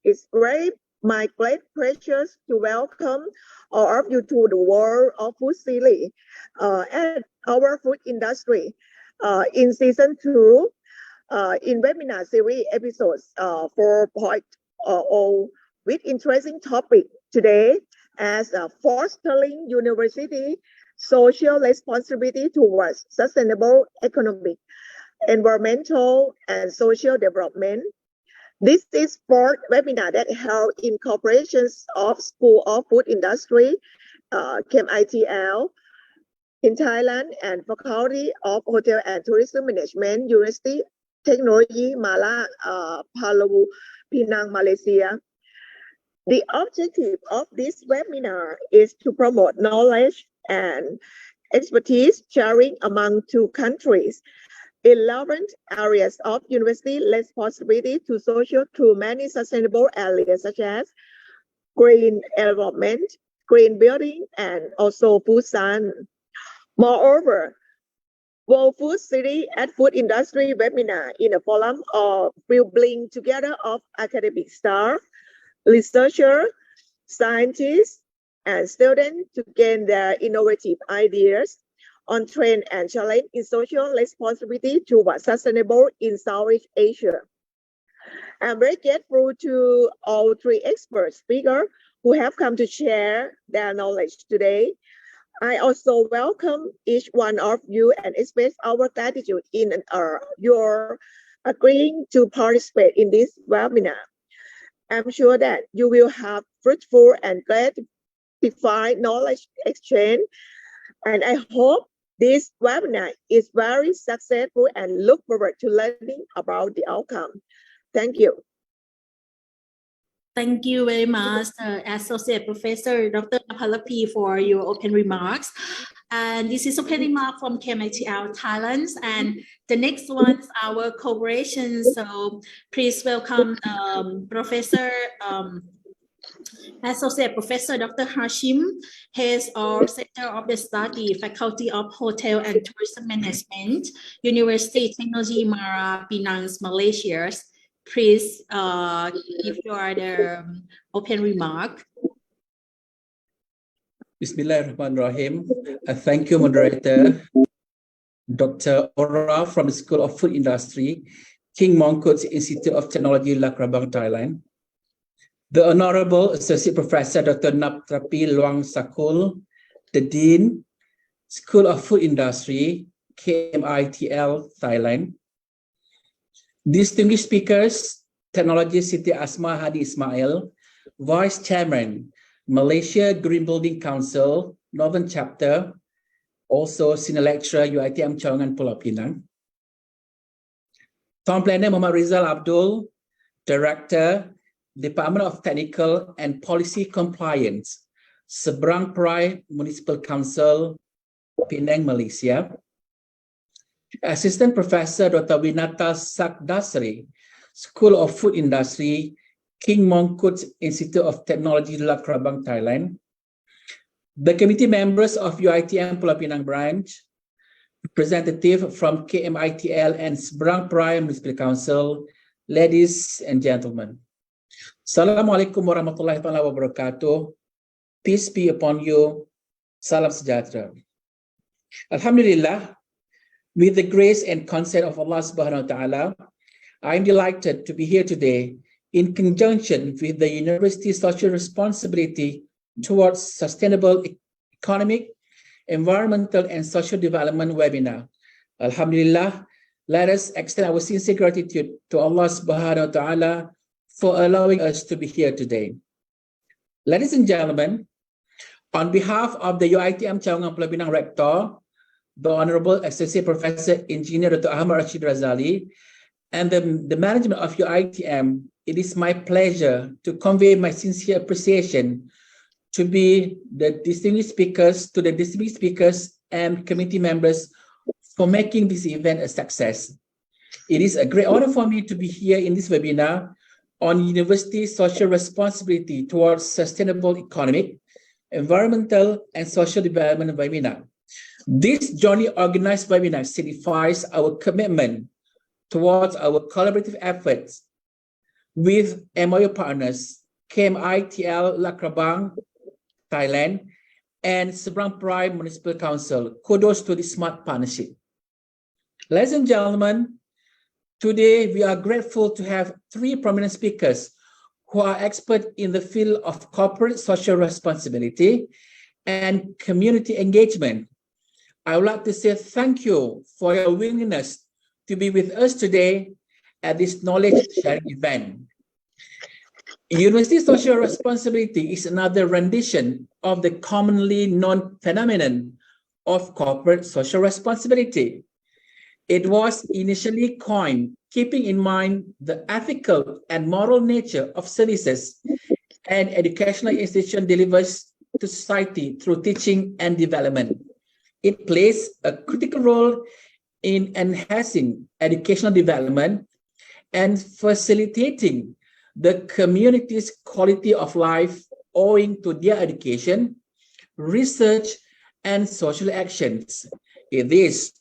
It's my great pleasure to welcome all of you to the World of Food series at our food industry in season 2 in webinar series episodes 4.0 with interesting topic today as fostering university social responsibility towards sustainable economic, environmental, and social development. This is fourth webinar that held in cooperation of School of Food Industry, KMITL, in Thailand, and Faculty of Hotel and Tourism Management, University Technology Mala Palau Pinang, Malaysia. The objective of this webinar is to promote knowledge and expertise sharing among two countries in 11 areas of university responsibility to social through many sustainable areas such as green environment, green building, and also food science. Moreover, World Food City at Food Industry webinar in a forum will bring together of academic staff, researchers, scientists, and students to gain their innovative ideas on trend and challenge in social responsibility towards sustainable in Southeast Asia. I'm very grateful to all three expert speakers who have come to share their knowledge today. I also welcome each one of you and express our gratitude in your agreeing to participate in this webinar. I'm sure that you will have fruitful and gratified knowledge exchange, and I hope this webinar is very successful and look forward to learning about the outcome. Thank you. Thank you very much, Associate Professor Dr. Napalapi, for your open remarks. And this is open remark from KMITL Thailand. And the next one is our collaboration. So please welcome Professor Associate Professor Dr. Hashim, Head of Center of the Study, Faculty of Hotel and Tourism Management, University Technology Mara Penang, Malaysia. Please give your open remark. Bismillahirrahmanirrahim. Thank you, moderator. Dr. Ora from the School of Food Industry, King Mongkut Institute of Technology, Lakrabang, Thailand. The Honorable Associate Professor Dr. Naptrapi Luang Sakul, the Dean, School of Food Industry, KMITL, Thailand. Distinguished speakers, Technology Siti Asma Hadi Ismail, Vice Chairman, Malaysia Green Building Council, Northern Chapter, also Senior Lecturer, UiTM Cawangan Pulau Pinang. Tom Planner Muhammad Rizal Abdul, Director, Department of Technical and Policy Compliance, Seberang Perai Municipal Council, Penang, Malaysia. Assistant Professor Dr. Winata Sakdasri, School of Food Industry, King Mongkut Institute of Technology, Lakrabang, Thailand. The committee members of UiTM Pulau Pinang branch, representative from KMITL and Seberang Perai Municipal Council, ladies and gentlemen. Assalamualaikum warahmatullahi wabarakatuh. Peace be upon you. Salam sejahtera. Alhamdulillah, with the grace and consent of Allah subhanahu wa ta'ala, I am delighted to be here today in conjunction with the University's social responsibility towards sustainable economic, environmental, and social development webinar. Alhamdulillah, let us extend our sincere gratitude to Allah subhanahu wa ta'ala for allowing us to be here today. Ladies and gentlemen, on behalf of the UiTM Cawangan Pulau Pinang Rector, the Honorable Associate Professor Engineer Dr. Ahmad Rashid Razali, and the management of UiTM, it is my pleasure to convey my sincere appreciation to the distinguished speakers and committee members for making this event a success. It is a great honor for me to be here in this webinar on university social responsibility towards sustainable economic, environmental, and social development webinar. This jointly organized webinar signifies our commitment towards our collaborative efforts with MOU partners KMITL Lakrabang, Thailand, and Seberang Perai Municipal Council. Kudos to the smart partnership. Ladies and gentlemen, today we are grateful to have three prominent speakers who are experts in the field of corporate social responsibility and community engagement. I would like to say thank you for your willingness to be with us today at this knowledge sharing event. University social responsibility is another rendition of the commonly known phenomenon of corporate social responsibility. It was initially coined keeping in mind the ethical and moral nature of services an educational institution delivers to society through teaching and development. It plays a critical role in enhancing educational development and facilitating the community's quality of life owing to their education, research, and social actions. It is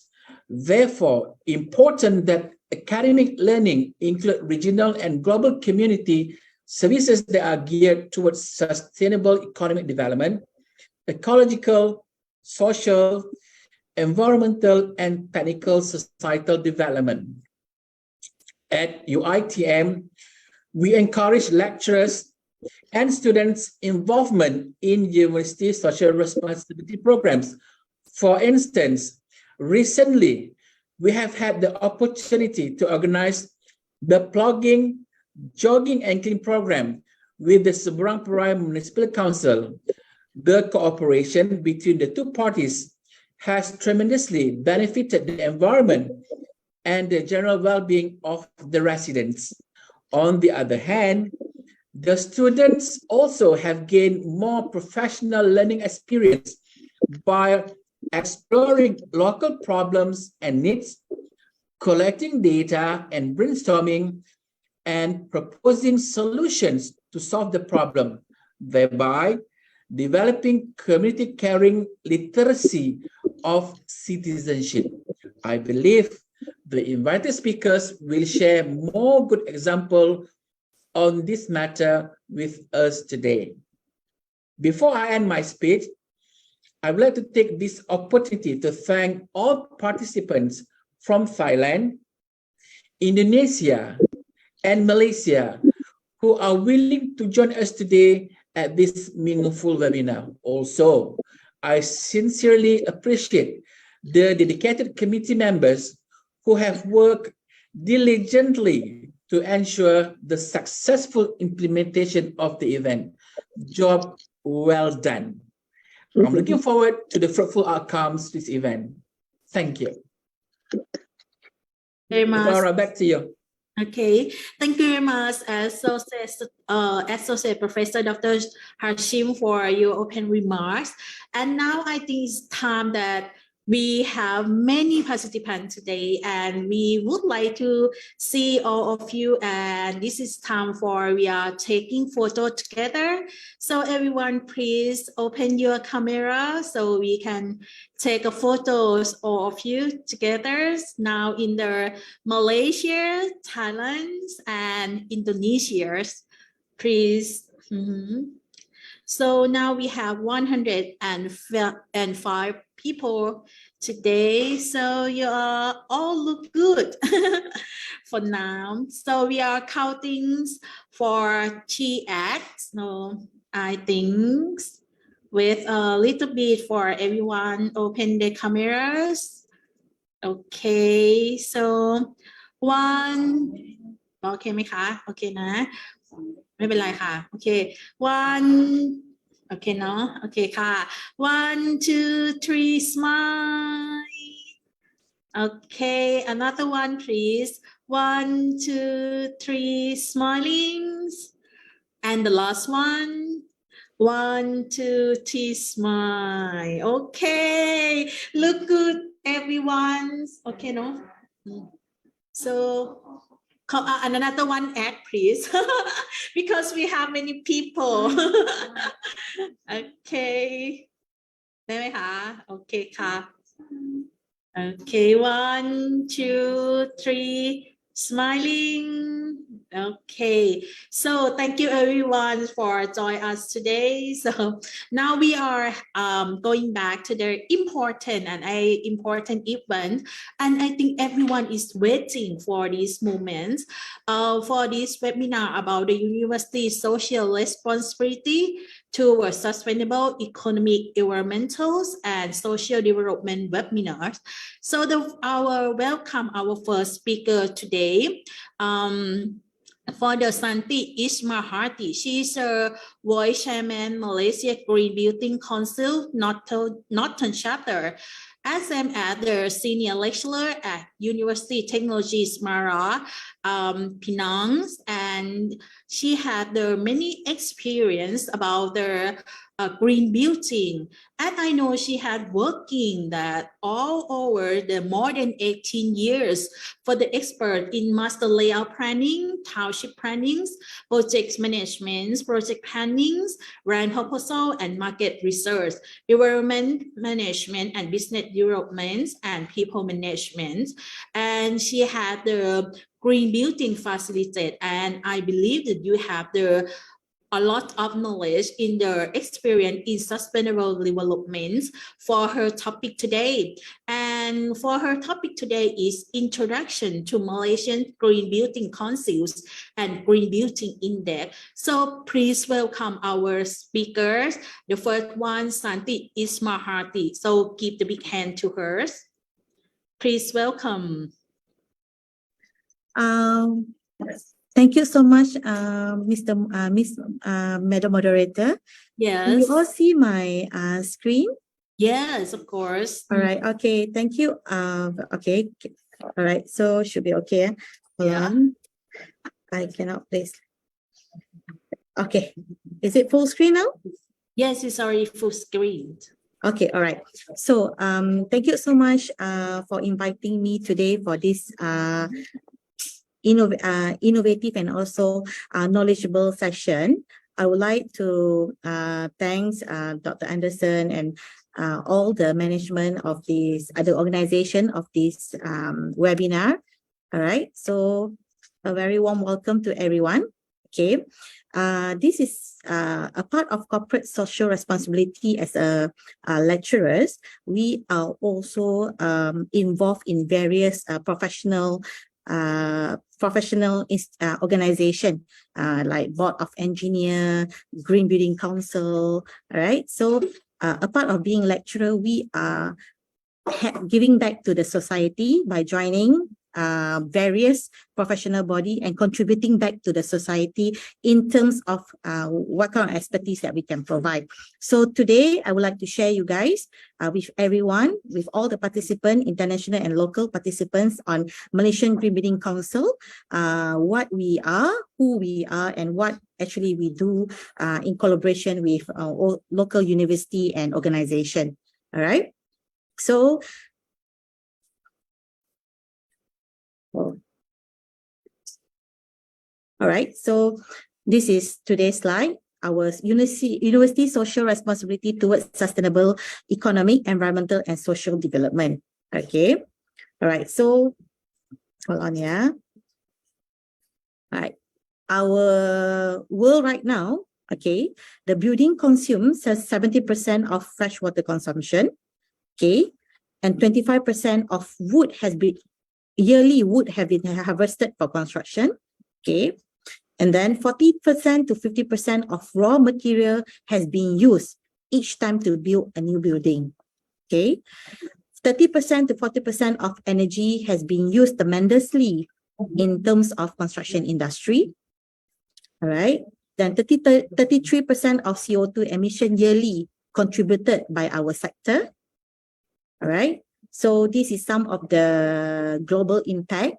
therefore important that academic learning include regional and global community services that are geared towards sustainable economic development, ecological, social, environmental, and technical societal development. At UITM, we encourage lecturers and students' involvement in university social responsibility programs. For instance, recently, we have had the opportunity to organize the Plugging, Jogging and Clean program with the Seberang Perai Municipal Council. The cooperation between the two parties has tremendously benefited the environment and the general well-being of the residents. On the other hand, the students also have gained more professional learning experience by exploring local problems and needs, collecting data and brainstorming, and proposing solutions to solve the problem, thereby developing community caring literacy of citizenship. I believe the invited speakers will share more good examples on this matter with us today. Before I end my speech, I would like to take this opportunity to thank all participants from Thailand, Indonesia, and Malaysia who are willing to join us today at this meaningful webinar. Also, I sincerely appreciate the dedicated committee members who have worked diligently to ensure the successful implementation of the event. Job well done. I'm looking forward to the fruitful outcomes of this event. Thank you. Very much. Laura, back to you. Okay, thank you very much, Associate Professor Dr. Hashim, for your open remarks. And now I think it's time that we have many participants today, and we would like to see all of you. And this is time for we are taking photo together. So everyone, please open your camera so we can take a photos all of you together now in the Malaysia, Thailand, and Indonesia. Please. So now we have 105 people today. So you all look good for now. So we are counting for 3 acts. No, I think with a little bit for everyone open the cameras. Okay, so 1 โอเคไหมคะโอเคนะไม่เป็นไรค่ะโอเค 1 โอเคเนาะโอเคค่ะ 1 2 3 smile. Okay, another one please. 1 2 3 smilings. And the last one. 1 2 3 smile. Okay, look good everyone. Okay, no? So another one act, please, because we have many people. Okay. ได้ไหมคะ โอเคค่ะ Okay, 1 2 3 Smiling. Okay. So thank you everyone for joining us today. So now we are going back to the important event. And I think everyone is waiting for this moment, for this webinar about the university social responsibility towards sustainable economic, environmental, and social development webinars. So our first speaker today, for the Santi Ismaharti. She is a Vice Chairman, Malaysia Green Building Council, Northern Chapter. SM at the Senior Lecturer at University Technology Smara, Penang, and she had the many experience about the green building. And I know she had working that all over the more than 18 years for the expert in master layout planning, township plannings, project management, project plannings, grant proposal, and market research, development management, and business development, and people management. And she had the green building facilitated, and I believe that you have a lot of knowledge in the experience in sustainable development for her topic today. And for her topic today is Introduction to Malaysian Green Building Councils and Green Building Index. So please welcome our speakers. The first one, Santi Ismaharti. So give the big hand to her. Please welcome. Thank you so much, Madam Moderator. Yes. You all see my screen? Yes, of course. All right. Okay. Thank you. Okay. All right. So should be okay. Hold on. I cannot place. Okay. Is it full screen now? Yes, it's already full screen. Okay. All right. So thank you so much for inviting me today for this innovative and also knowledgeable session. I would like to thanks Dr. Anderson and all the management of this, the organization of this webinar. All right, so a very warm welcome to everyone. Okay, this is a part of corporate social responsibility as a lecturers. We are also involved in various professional organization like Board of Engineer, Green Building Council. All right. So a part of being lecturer, we are giving back to the society by joining various professional body and contributing back to the society in terms of what kind of expertise that we can provide. So today I would like to share you guys with everyone, with all the participants, international and local participants on Malaysian Green Building Council, what we are, who we are, and what actually we do in collaboration with local university and organization. All right. So all right, so this is today's slide, our university social responsibility towards sustainable economic, environmental, and social development. Okay, all right, so hold on, yeah. All right, our world right now, okay, the building consumes 70% of fresh water consumption, okay, and 25% of wood has been yearly wood have been harvested for construction, okay, and then 40% to 50% of raw material has been used each time to build a new building, okay. 30% to 40% of energy has been used tremendously in terms of construction industry, all right. Then 33% of CO2 emission yearly contributed by our sector, all right. So this is some of the global impact,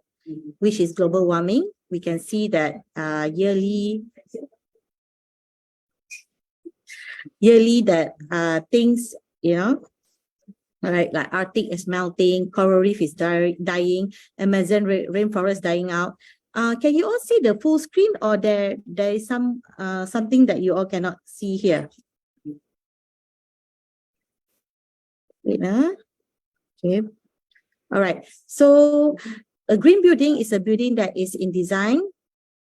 which is global warming. We can see that yearly that things, you know, all right, like Arctic is melting, coral reef is dying, Amazon rainforest dying out. Can you all see the full screen, or there is some something that you all cannot see here? Wait, okay. All right. So A green building is a building that is in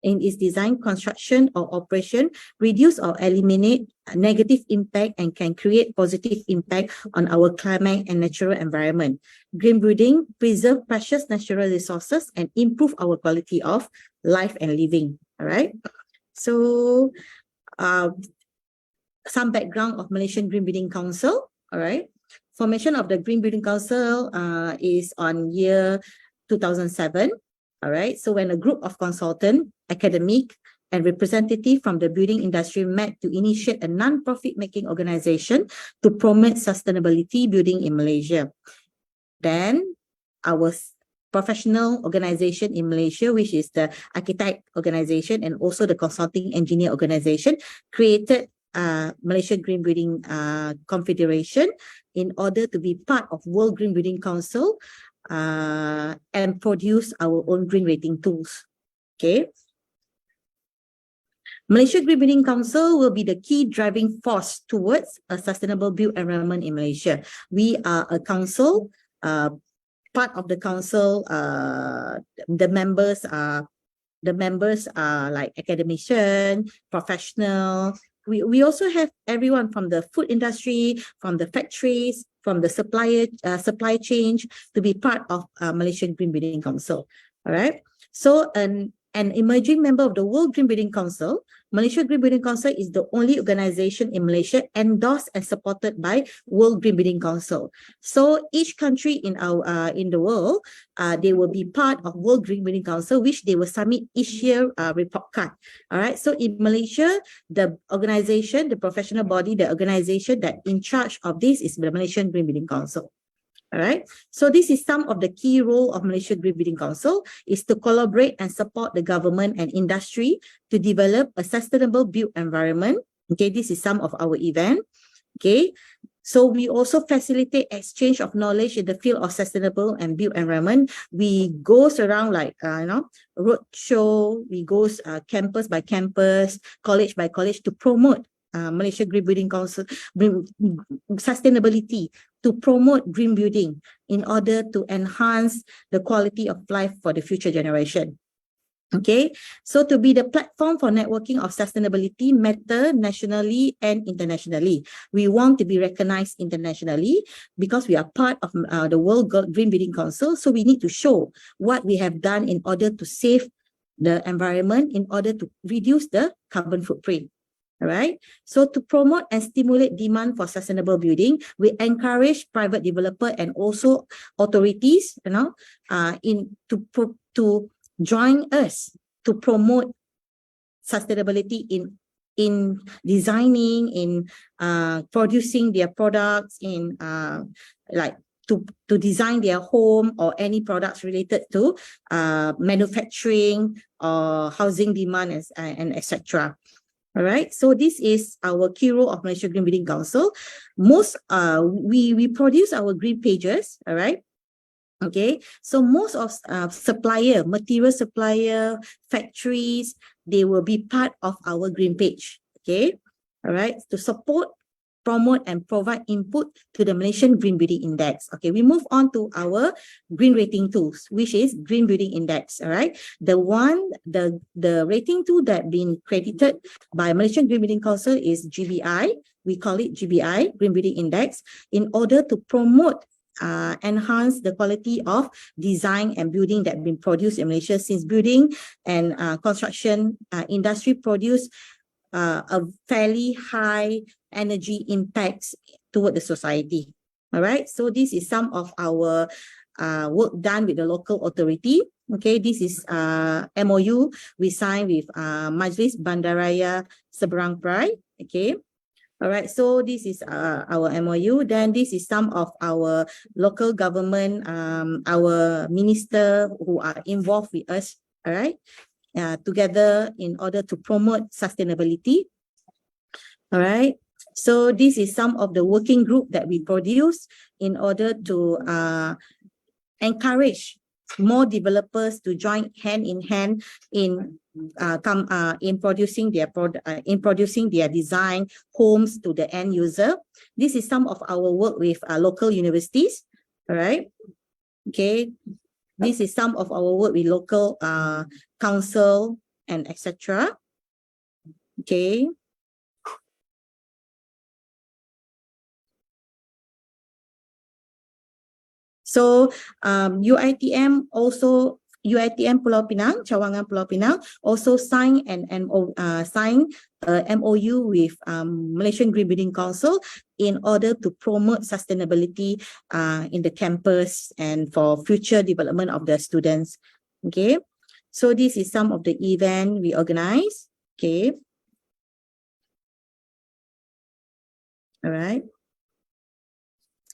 its design, construction, or operation, reduce or eliminate negative impact and can create positive impact on our climate and natural environment. Green building preserve precious natural resources and improve our quality of life and living. All right. So, some background of Malaysian Green Building Council. All right. Formation of the Green Building Council is on year 2007. All right. So when a group of consultant, academic, and representative from the building industry met to initiate a non-profit making organization to promote sustainability building in Malaysia. Then our professional organization in Malaysia, which is the architect organization and also the consulting engineer organization, created Malaysia Green Building Confederation in order to be part of World Green Building Council and produce our own green rating tools. Okay. Malaysia Green Building Council will be the key driving force towards a sustainable built environment in Malaysia. We are a council. Part of the council, the members are like academician, professional. We also have everyone from the food industry, from the factories, from the supply chain to be part of Malaysian Green Building Council. All right. So an emerging member of the World Green Building Council, Malaysia Green Building Council is the only organization in Malaysia endorsed and supported by World Green Building Council. So each country in the world, they will be part of World Green Building Council, which they will submit each year report card. All right. So in Malaysia, the organization, the professional body, the organization that in charge of this is the Malaysian Green Building Council. All right. So this is some of the key role of Malaysia Green Building Council is to collaborate and support the government and industry to develop a sustainable built environment. Okay, this is some of our event. Okay. So we also facilitate exchange of knowledge in the field of sustainable and built environment. We goes around like road show. We goes campus by campus, college by college to promote Malaysia Green Building Council sustainability, to promote green building in order to enhance the quality of life for the future generation. Okay, so to be the platform for networking of sustainability matter nationally and internationally. We want to be recognized internationally because we are part of the World Green Building Council. So we need to show what we have done in order to save the environment, in order to reduce the carbon footprint. All right. So to promote and stimulate demand for sustainable building, we encourage private developer and also authorities, to join us to promote sustainability in designing, in producing their products, in to design their home or any products related to manufacturing or housing demand and etc. All right, so this is our key role of Malaysia Green Building Council. We produce our green pages. All right. Okay, so most of material supplier, factories, they will be part of our green page. Okay, all right, to support, promote, and provide input to the Malaysian Green Building Index. Okay, we move on to our green rating tools, which is Green Building Index. All right, the rating tool that been credited by Malaysian Green Building Council is GBI. We call it GBI, Green Building Index, in order to promote enhance the quality of design and building that have been produced in Malaysia, since building and construction industry produce a fairly high energy impacts toward the society. All right, so this is some of our work done with the local authority. Okay, this is MOU we signed with Majlis Bandaraya Seberang Perai. Okay. All right, so this is our MOU. Then this is some of our local government, our minister who are involved with us, all right, together in order to promote sustainability. All right, so this is some of the working group that we produce in order to encourage more developers to join hand in hand in producing their product, in producing their design homes to the end user. This is some of our work with local universities. All right. Okay. This is some of our work with local council and etc. Okay. So UiTM Pulau Pinang, Cawangan Pulau Pinang also signed an MOU with Malaysian Green Building Council in order to promote sustainability in the campus and for future development of the students. Okay, so this is some of the event we organize. Okay, all right.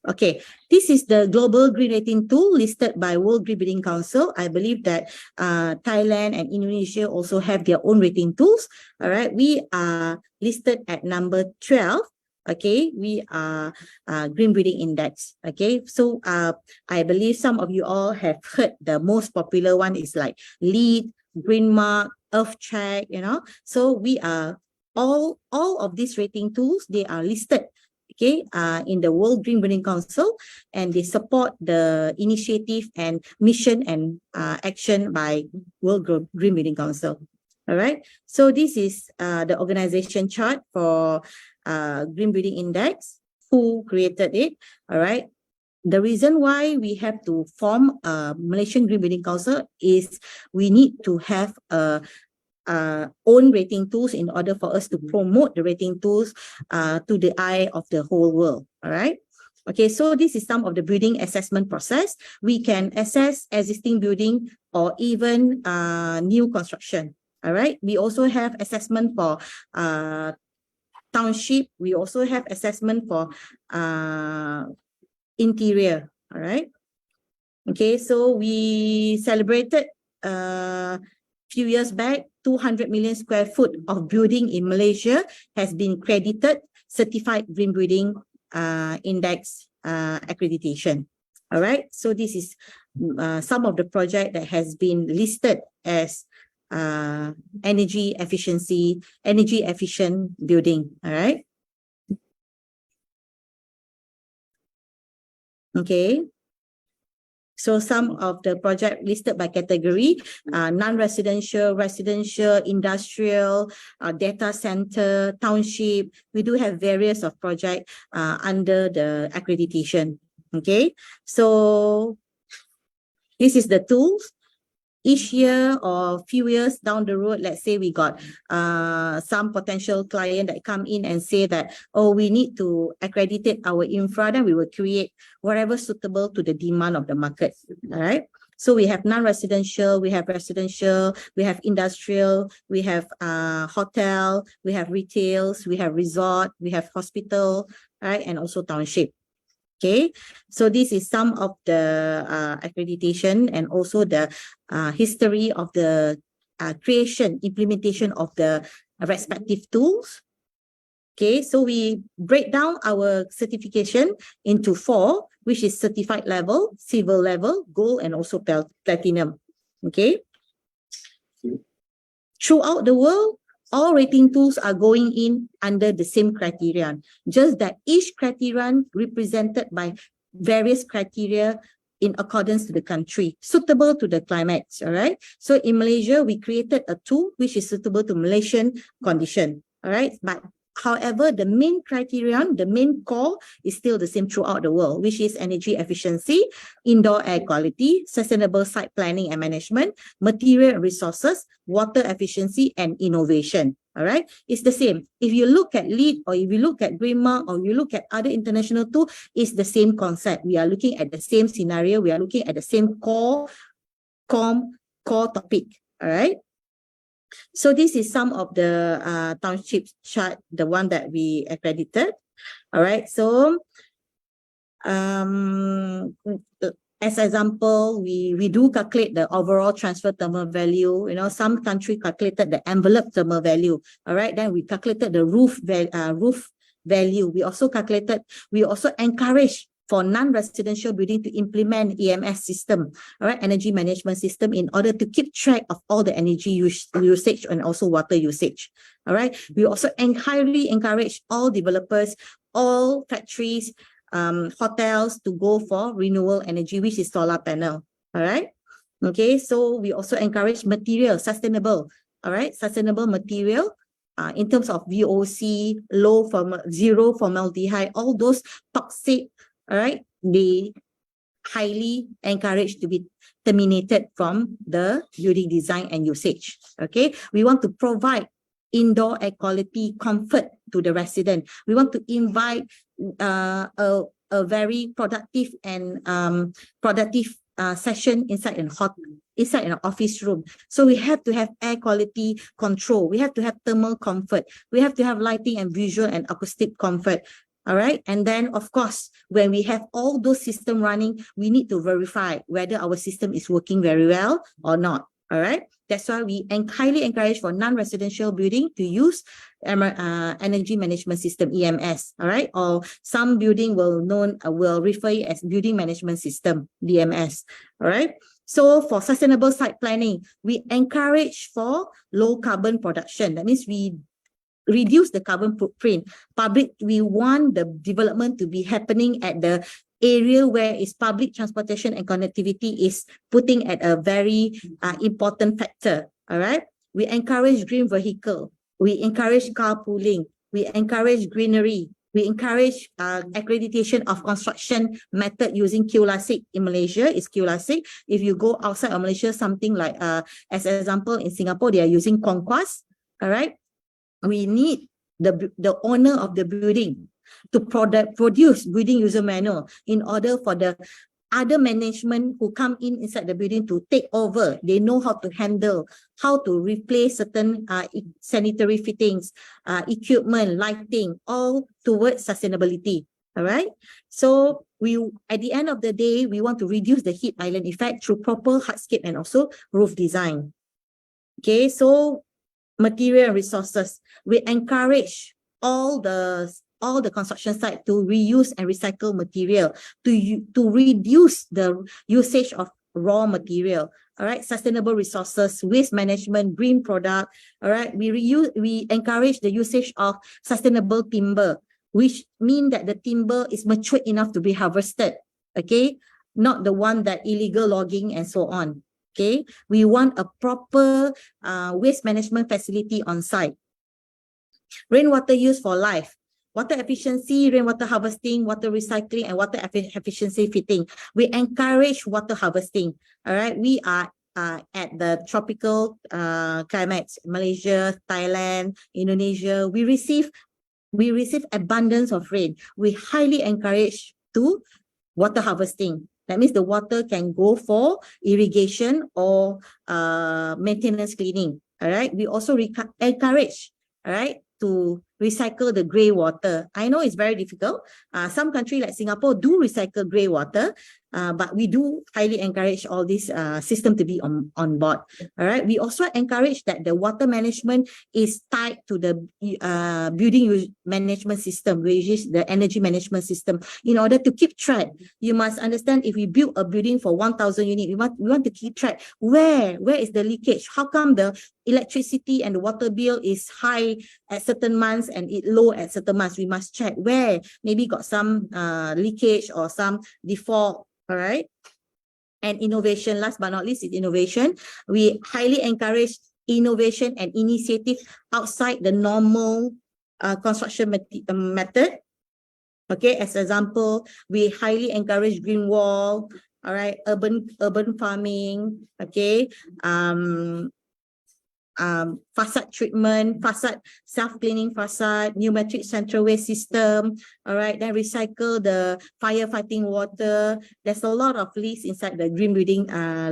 Okay, this is the global green rating tool listed by World Green Building Council. I believe that Thailand and Indonesia also have their own rating tools. All right, we are listed at number 12. Okay, we are Green Building Index. Okay, so I believe some of you all have heard the most popular one is like LEED, Green Mark, Earth Check, you know. So we are all of these rating tools, they are listed in the World Green Building Council, and they support the initiative and mission and action by World Green Building Council. All right. So this is the organization chart for Green Building Index. Who created it? All right. The reason why we have to form a Malaysian Green Building Council is we need to have a own rating tools in order for us to promote the rating tools to the eye of the whole world. All right. Okay, so this is some of the building assessment process. We can assess existing building or even new construction. All right. We also have assessment for township. We also have assessment for interior. All right. Okay, so we celebrated few years back, 200 million square foot of building in Malaysia has been credited certified green building index accreditation. All right, so this is some of the project that has been listed as energy efficient building. All right. Okay. So some of the project listed by category, non-residential, residential, industrial, data center, township. We do have various of project under the accreditation. Okay, so this is the tools. Each year or few years down the road, let's say we got some potential client that come in and say that, oh, we need to accredit our infra, then we will create whatever suitable to the demand of the market. All right. So we have non-residential, we have residential, we have industrial, we have hotel, we have retails, we have resort, we have hospital, right, and also township. Okay, so this is some of the accreditation and also the history of the implementation of the respective tools. Okay, so we break down our certification into 4, which is certified level, silver level, gold, and also platinum. Okay, throughout the world, all rating tools are going in under the same criterion, just that each criterion represented by various criteria in accordance to the country, suitable to the climate. All right. So in Malaysia, we created a tool which is suitable to Malaysian condition. All right. But however, the main criterion, the main core is still the same throughout the world, which is energy efficiency, indoor air quality, sustainable site planning and management, material resources, water efficiency, and innovation. All right, it's the same. If you look at LEED or if you look at Green Mark or you look at other international tools, it's the same concept. We are looking at the same scenario. We are looking at the same core topic. All right. So this is some of the township chart, the one that we accredited. All right. So as example, we do calculate the overall transfer thermal value. You know, some country calculated the envelope thermal value. All right. Then we calculated the roof value. We also encourage for non-residential building to implement EMS system, all right, energy management system, in order to keep track of all the energy usage and also water usage. All right. We also highly encourage all developers, all factories, hotels to go for renewable energy, which is solar panel. All right. Okay, so we also encourage material, sustainable, all right, sustainable material in terms of VOC, zero formaldehyde, all those toxic, all right, they highly encouraged to be terminated from the building design and usage. Okay, we want to provide indoor air quality comfort to the resident. We want to invite a very productive and productive session inside an office room. So we have to have air quality control. We have to have thermal comfort. We have to have lighting and visual and acoustic comfort. All right. And then, of course, when we have all those systems running, we need to verify whether our system is working very well or not. All right. That's why we highly encourage for non-residential building to use energy management system, EMS. All right. Or some building will refer it as building management system, BMS. All right. So for sustainable site planning, we encourage for low carbon production. That means we reduce the carbon footprint. We want the development to be happening at the area where is public transportation and connectivity is putting at a very important factor. All right. We encourage green vehicle. We encourage carpooling. We encourage greenery. We encourage accreditation of construction method using QLASIC. In Malaysia, is QLASIC. If you go outside of Malaysia, something like, as an example, in Singapore, they are using Conquest. All right. We need the owner of the building to produce building user manual in order for the other management who come inside the building to take over. They know how to handle, how to replace certain sanitary fittings, equipment, lighting, all towards sustainability. All right. So at the end of the day, we want to reduce the heat island effect through proper hardscape and also roof design. Okay. So material and resources, we encourage all the construction sites to reuse and recycle material, to reduce the usage of raw material. All right, sustainable resources, waste management, green product. All right, we encourage the usage of sustainable timber, which mean that the timber is mature enough to be harvested. Okay, not the one that illegal logging and so on. Okay, we want a proper waste management facility on site. Rainwater use for life, water efficiency, rainwater harvesting, water recycling, and water efficiency fitting. We encourage water harvesting. All right, we are at the tropical climates, Malaysia, Thailand, Indonesia. We receive abundance of rain. We highly encourage to water harvesting. That means the water can go for irrigation or maintenance cleaning. All right. We also encourage, all right, to recycle the grey water. I know it's very difficult. Some countries like Singapore do recycle grey water, but we do highly encourage all this system to be on board. All right. We also encourage that the water management is tied to the building management system, which is the energy management system. In order to keep track, you must understand if we build a building for 1,000 units, we want to keep track where is the leakage? How come the electricity and the water bill is high at certain months and it low at certain months? We must check where maybe got some leakage or some default. All right. And innovation, last but not least, is innovation. We highly encourage innovation and initiative outside the normal construction method. Okay, as example, we highly encourage green wall, all right, urban farming, okay, facade treatment, facade self-cleaning facade, pneumatic central waste system, all right, then recycle the firefighting water. There's a lot of lists inside the Green Building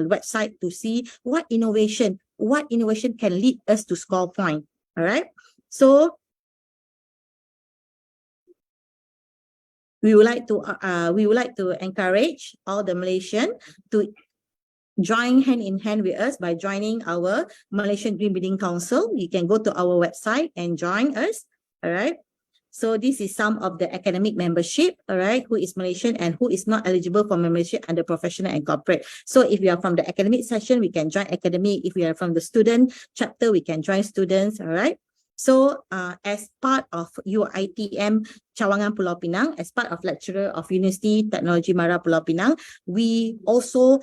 website to see what innovation can lead us to score point. All right, so we would like to encourage all the Malaysian to join hand in hand with us by joining our Malaysian Green Building Council. You can go to our website and join us. All right. So this is some of the academic membership, all right, who is Malaysian and who is not eligible for membership under professional and corporate. So if you are from the academic session, we can join academic. If you are from the student chapter, we can join students. All right. So as part of UITM Cawangan Pulau Pinang, as part of lecturer of University Technology Mara Pulau Pinang, we also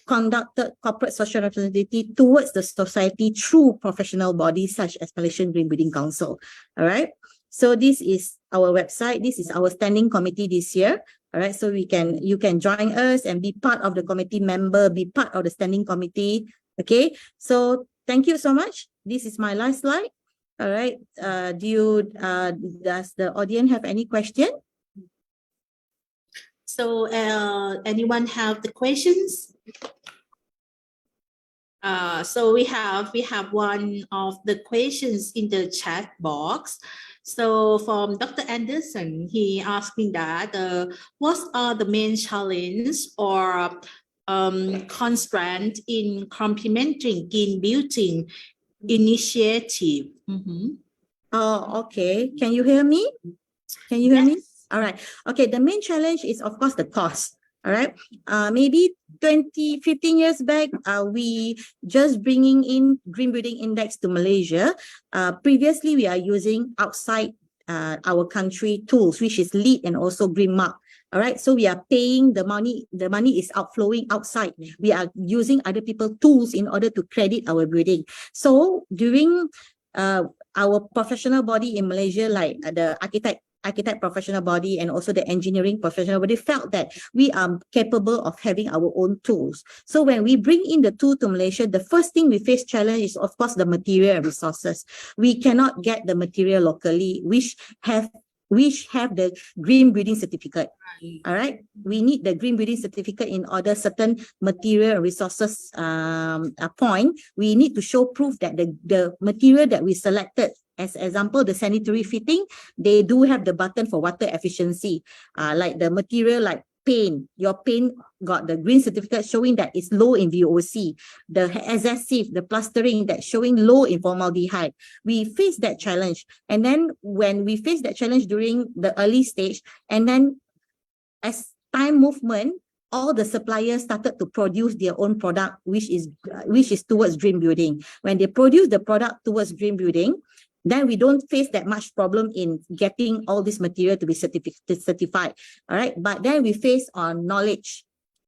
conducted corporate social responsibility towards the society through professional bodies such as Malaysian Green Building Council. All right. So this is our website. This is our standing committee this year. All right. So you can join us and be part of the committee member, be part of the standing committee. Okay. So thank you so much. This is my last slide. All right. Does the audience have any question? So anyone have the questions? So we have one of the questions in the chat box. So from Dr. Anderson, he asking that what are the main challenge or constraint in complementing green building initiative? Okay. Can you hear me? Can you hear me? Yes. All right. Okay. The main challenge is, of course, the cost. All right. Maybe 15 years back, we just bringing in Green Building Index to Malaysia. Previously, we are using outside our country tools, which is LEED and also Green Mark. All right. So we are paying the money. The money is outflowing outside. We are using other people's tools in order to credit our building. So during our professional body in Malaysia, like the architect professional body and also the engineering professional body, felt that we are capable of having our own tools. So when we bring in the tool to Malaysia, the first thing we face challenge is, of course, the material and resources. We cannot get the material locally, which have the green building certificate. All right. We need the green building certificate in order certain material resources point. We need to show proof that the material that we selected, as example, the sanitary fitting, they do have the button for water efficiency. Like the material like paint, your paint got the green certificate showing that it's low in VOC. The adhesive, the plastering that's showing low in formaldehyde. We face that challenge. And then when we face that challenge during the early stage, and then as time movement, all the suppliers started to produce their own product, which is towards green building. When they produce the product towards green building, then we don't face that much problem in getting all this material to be certified. All right. But then we face on knowledge.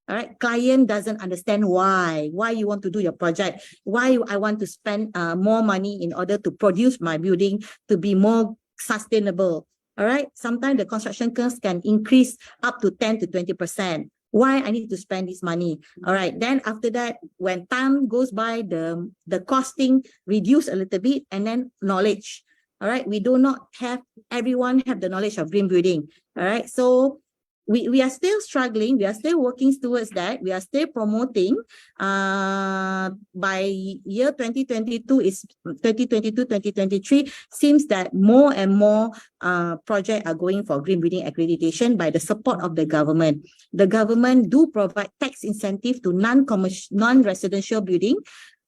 All right. Client doesn't understand why you want to do your project, why I want to spend more money in order to produce my building to be more sustainable. All right. Sometimes the construction costs can increase up to 10 to 20%. Why I need to spend this money? All right. Then after that, when time goes by, the costing reduce a little bit, and then knowledge. All right. We do not have everyone have the knowledge of green building. All right. So we are still struggling. We are still working towards that. We are still promoting. By year 2022, seems that more and more projects are going for green building accreditation by the support of the government. The government do provide tax incentive to non-residential building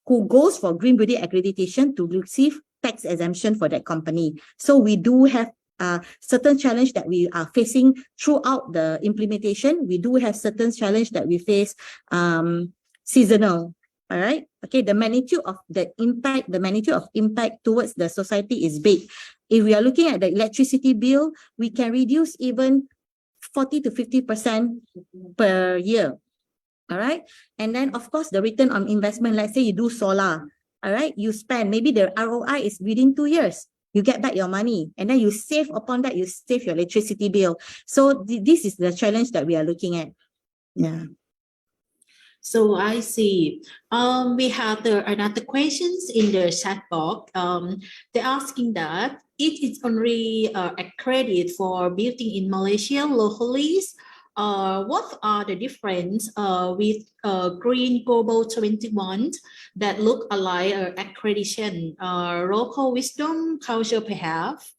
who goes for green building accreditation to receive tax exemption for that company. So we do have certain challenge that we are facing throughout the implementation. We do have certain challenge that we face seasonal. All right. Okay. The magnitude of impact towards the society is big. If we are looking at the electricity bill, we can reduce even 40 to 50% per year. All right. And then of course the return on investment, let's say you do solar. All right. You spend, maybe the ROI is within 2 years. You get back your money, and then you save upon that, you save your electricity bill. So this is the challenge that we are looking at. Yeah. So I see. We have another questions in the chat box. They're asking that it is only accredited for building in Malaysia locally. What are the difference with Green Global 21 that look alike accreditation? Local wisdom, culture perhaps?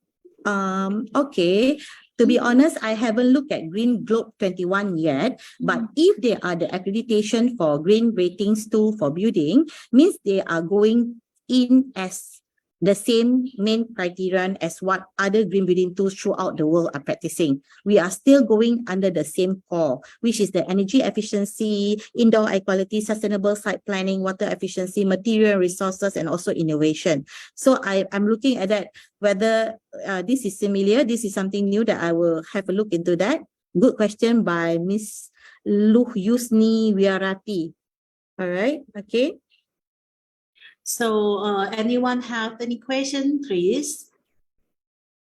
Okay. To be honest, I haven't looked at Green Globe 21 yet, but if they are the accreditation for green ratings tool for building, means they are going in as the same main criterion as what other green building tools throughout the world are practicing. We are still going under the same core, which is the energy efficiency, indoor air quality, sustainable site planning, water efficiency, material resources, and also innovation. So I'm looking at that, whether this is similar, this is something new that I will have a look into that. Good question by Miss Luh Yusni Wiarati. All right, okay. So anyone have any question, please?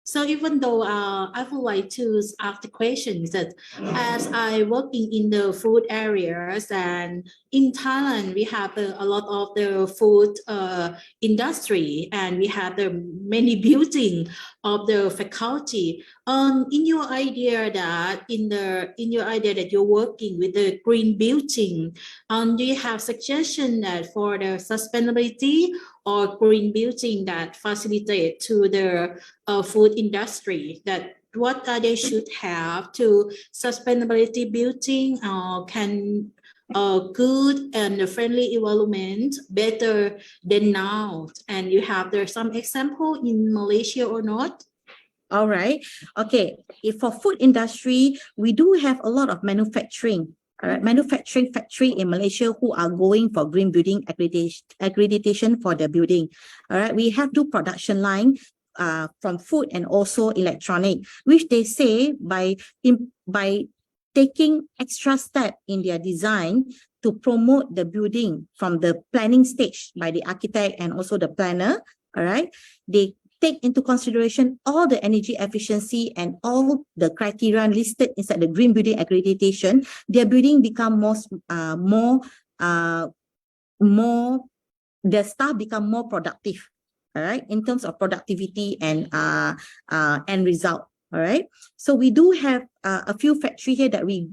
So even though I would like to ask the question that as I working in the food areas and in Thailand, we have a lot of the food industry and we have the many building of the faculty. In your idea that you're working with the green building, do you have suggestion that for the sustainability or green building that facilitate to the food industry, that what they should have to sustainability building can good and friendly environment better than now? And you have there some example in Malaysia or not? All right. Okay. If for food industry, we do have a lot of manufacturing. All right, manufacturing factory in Malaysia who are going for green building accreditation for the building. All right, we have two production line from food and also electronic, which they say by taking extra step in their design to promote the building from the planning stage by the architect and also the planner. All right, they take into consideration all the energy efficiency and all the criteria listed inside the green building accreditation. Their building become their staff become more productive, all right, in terms of productivity and end result. All right, so we do have a few factory here that we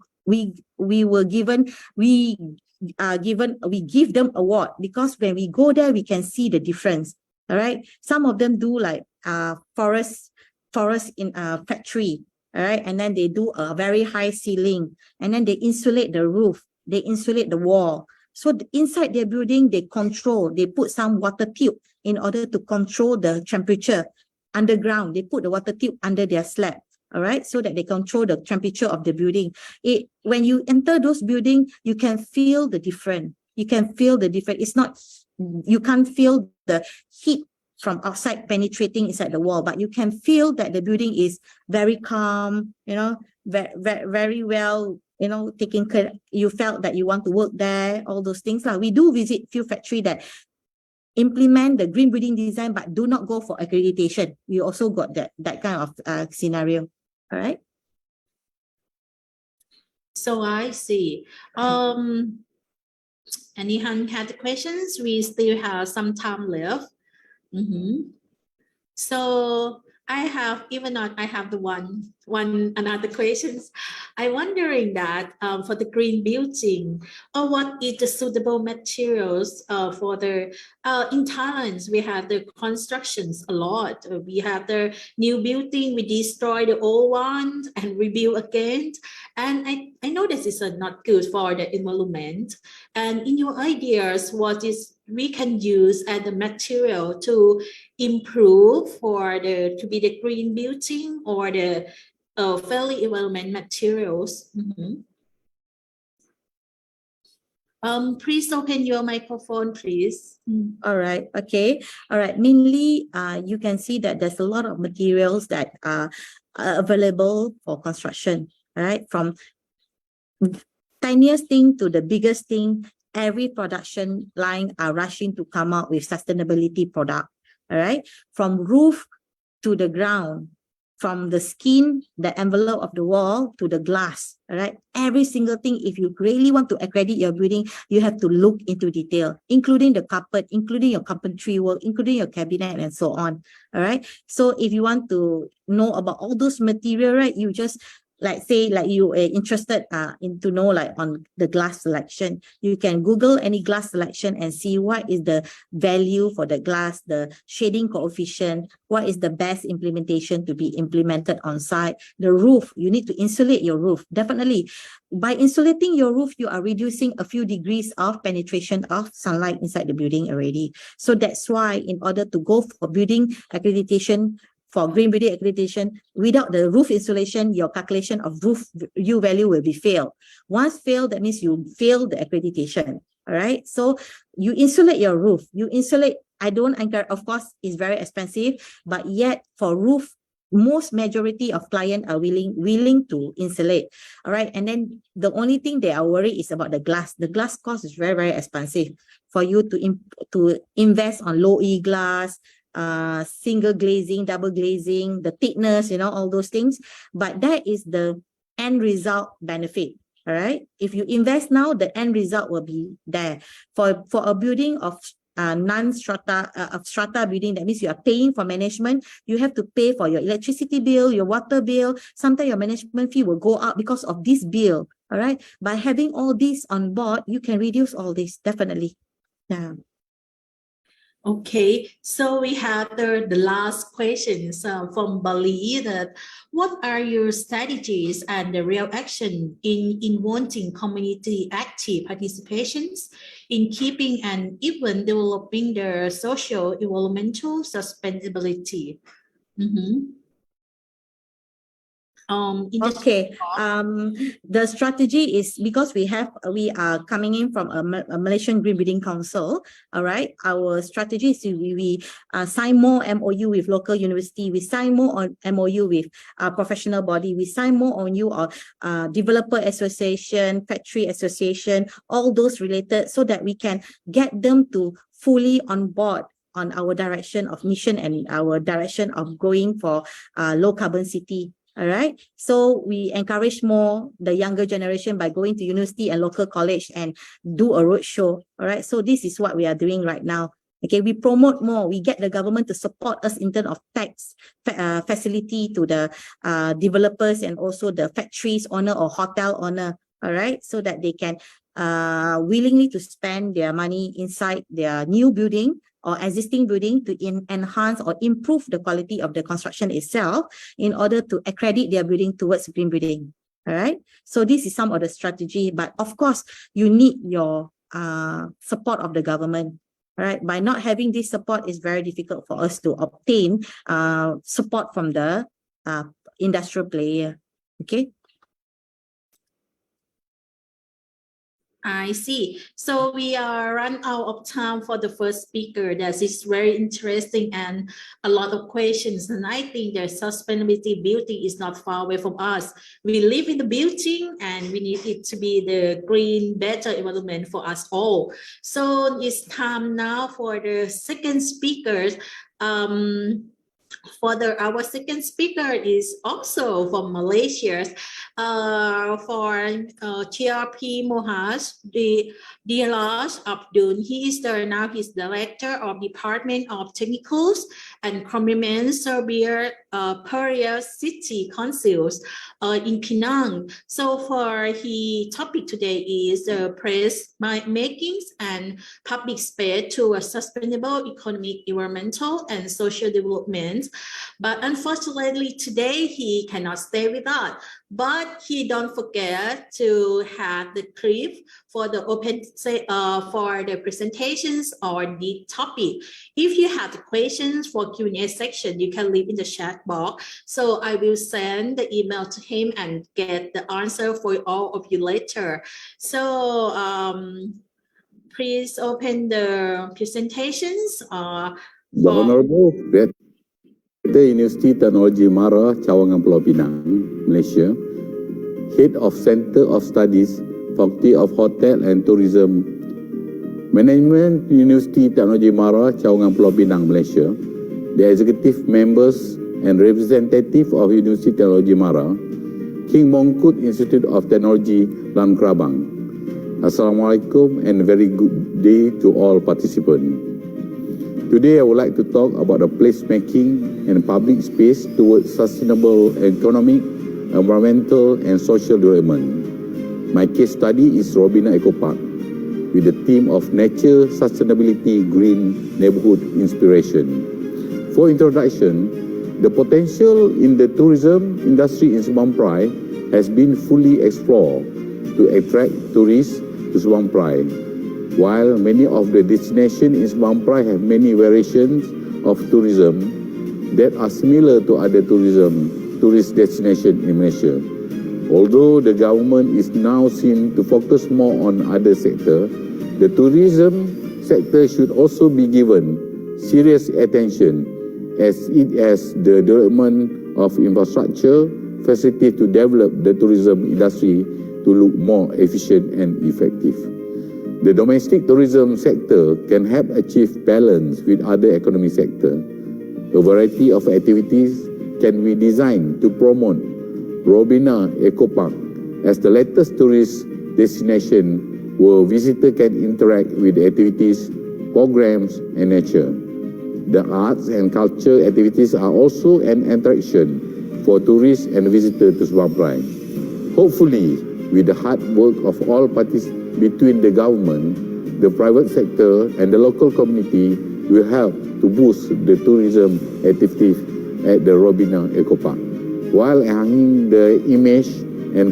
give them award, because when we go there we can see the difference. All right, some of them do like forest in a factory, all right, and then they do a very high ceiling, and then they insulate the roof, they insulate the wall. So inside their building, they put some water tube in order to control the temperature. Underground, they put the water tube under their slab, all right, so that they control the temperature of the building. When you enter those buildings, you can feel the difference. It's not, you can't feel the heat from outside penetrating inside the wall, but you can feel that the building is very calm, very well, taking care. You felt that you want to work there, all those things. We do visit few factory that implement the green building design, but do not go for accreditation. We also got that kind of scenario. All right. So I see. Anyone had questions? We still have some time left. So I have, even not, I have the one another questions. I'm wondering that for the green building, what is the suitable materials for the, in Thailand, we have the constructions a lot. We have the new building, we destroy the old one and rebuild again. And I know this is not good for the environment. And in your ideas, what is we can use as the material to improve to be the green building or the fairly environment materials? Please open your microphone, please. All right. Okay. All right. Mainly, you can see that there's a lot of materials that are available for construction. All right. From tiniest thing to the biggest thing, every production line are rushing to come out with sustainability product. All right. From roof to the ground, from the skin, the envelope of the wall to the glass. All right. Every single thing, if you really want to accredit your building, you have to look into detail, including the carpet, including your carpentry work, including your cabinet and so on. All right. So if you want to know about all those material, right, you just say you are interested to know on the glass selection, you can Google any glass selection and see what is the value for the glass, the shading coefficient, what is the best implementation to be implemented on site. The roof, you need to insulate your roof. Definitely, by insulating your roof, you are reducing a few degrees of penetration of sunlight inside the building already. So that's why in order to go for building accreditation, for green building accreditation, without the roof insulation, your calculation of roof U value will be failed. Once failed, that means you fail the accreditation. All right. So you insulate your roof. You insulate. I don't encourage, of course, it's very expensive, but yet for roof most majority of clients are willing to insulate. All right. And then the only thing they are worried is about the glass. The glass cost is very, very expensive for you to invest on low E glass, single glazing, double glazing, the thickness, all those things. But that is the end result benefit. All right. If you invest now, the end result will be there. For a building of non-strata strata building, that means you are paying for management. You have to pay for your electricity bill, your water bill. Sometimes your management fee will go up because of this bill. All right. By having all this on board, you can reduce all this, definitely. Yeah. Okay, so we have the last questions from Bali, that what are your strategies and the real action in wanting community active participations in keeping and even developing the social environmental sustainability? Okay. The strategy is because we are coming in from a Malaysian Green Building Council. All right. Our strategy is we sign more MOU with local university. We sign more on MOU with professional body. We sign more on developer association, factory association, all those related, so that we can get them to fully on board on our direction of mission and our direction of going for low carbon city. All right. So we encourage more the younger generation by going to university and local college and do a roadshow. All right. So this is what we are doing right now. Okay. We promote more. We get the government to support us in terms of tax facility to the developers and also the factories owner or hotel owner. All right. So that they can willingly to spend their money inside their new building or existing building to enhance or improve the quality of the construction itself in order to accredit their building towards green building. All right. So this is some of the strategy, but of course you need your support of the government. All right. By not having this support, it's very difficult for us to obtain support from the industrial player. Okay. I see. So we are run out of time for the first speaker. That is very interesting and a lot of questions. And I think the sustainability building is not far away from us. We live in the building and we need it to be the green, better environment for us all. So it's time now for the second speakers. Our second speaker is also from Malaysia. For TRP Mohaj, Dialaj Abdul. He is now his director of Department of Technicals and Commitment Serbia Peria City Councils in Penang. So for his topic today is press makings and public space to a sustainable economic, environmental, and social development. But unfortunately, today he cannot stay with us. But he don't forget to have the clip for the for the presentations or the topic. If you have the questions for Q&A section, you can leave in the chat box. So I will send the email to him and get the answer for all of you later. So please open the presentations. The Honorable University Technology Mara, Cawangan Pulau Pinang, Malaysia, Head of Center of Studies, Faculty of Hotel and Tourism Management, University Technology Mara, Cawangan Pulau Pinang, Malaysia, the executive members and representative of University Technology Mara, King Mongkut Institute of Technology, Lam Krabang. Assalamualaikum and very good day to all participants. Today, I would like to talk about the placemaking and public space towards sustainable economic, environmental, and social development. My case study is Robina Eco Park, with the theme of Nature, Sustainability, Green Neighborhood Inspiration. For introduction, the potential in the tourism industry in Subang Prai has been fully explored to attract tourists to Subang Prai. While many of the destinations in Subang Prai have many variations of tourism that are similar to other tourist destinations in Malaysia. Although the government is now seen to focus more on other sectors, the tourism sector should also be given serious attention as it has the development of infrastructure facility to develop the tourism industry to look more efficient and effective. The domestic tourism sector can help achieve balance with other economic sectors. A variety of activities can be designed to promote Robina Eco Park as the latest tourist destination where visitors can interact with activities, programs, and nature. The arts and culture activities are also an attraction for tourists and visitors to Subang Prai. Hopefully, with the hard work of all parties between the government, the private sector, and the local community will help to boost the tourism activities at the Robina Eco Park. While enhancing the image and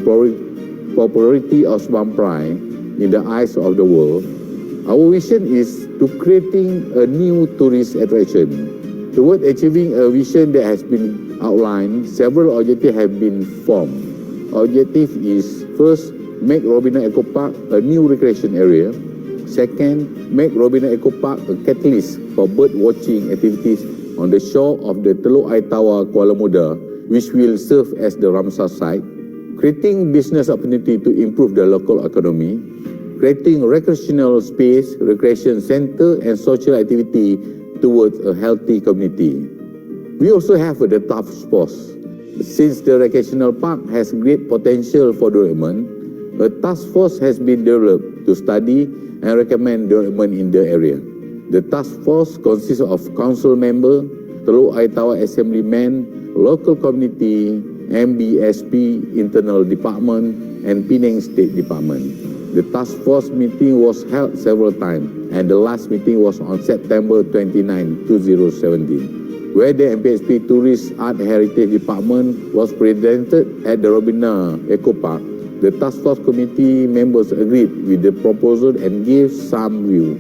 popularity of Subang Prai in the eyes of the world, our vision is to creating a new tourist attraction. Toward achieving a vision that has been outlined, several objectives have been formed. Objective is first, make Robina Eco Park a new recreation area. Second, make Robina Eco Park a catalyst for bird watching activities on the shore of the Teluk Air Tawar, Kuala Muda, which will serve as the Ramsar site. Creating business opportunity to improve the local economy. Creating recreational space, recreation center, and social activity towards a healthy community. We also have the task force. Since the recreational park has great potential for development, a task force has been developed to study and recommend development in the area. The task force consists of council member, Teluk Air Tawar assemblyman, local community, MBSP, internal department, and Penang State Department. The task force meeting was held several times, and the last meeting was on September 29, 2017, where the MPSP Tourist Art Heritage Department was presented at the Robina Eco Park. The task force committee members agreed with the proposal and gave some view.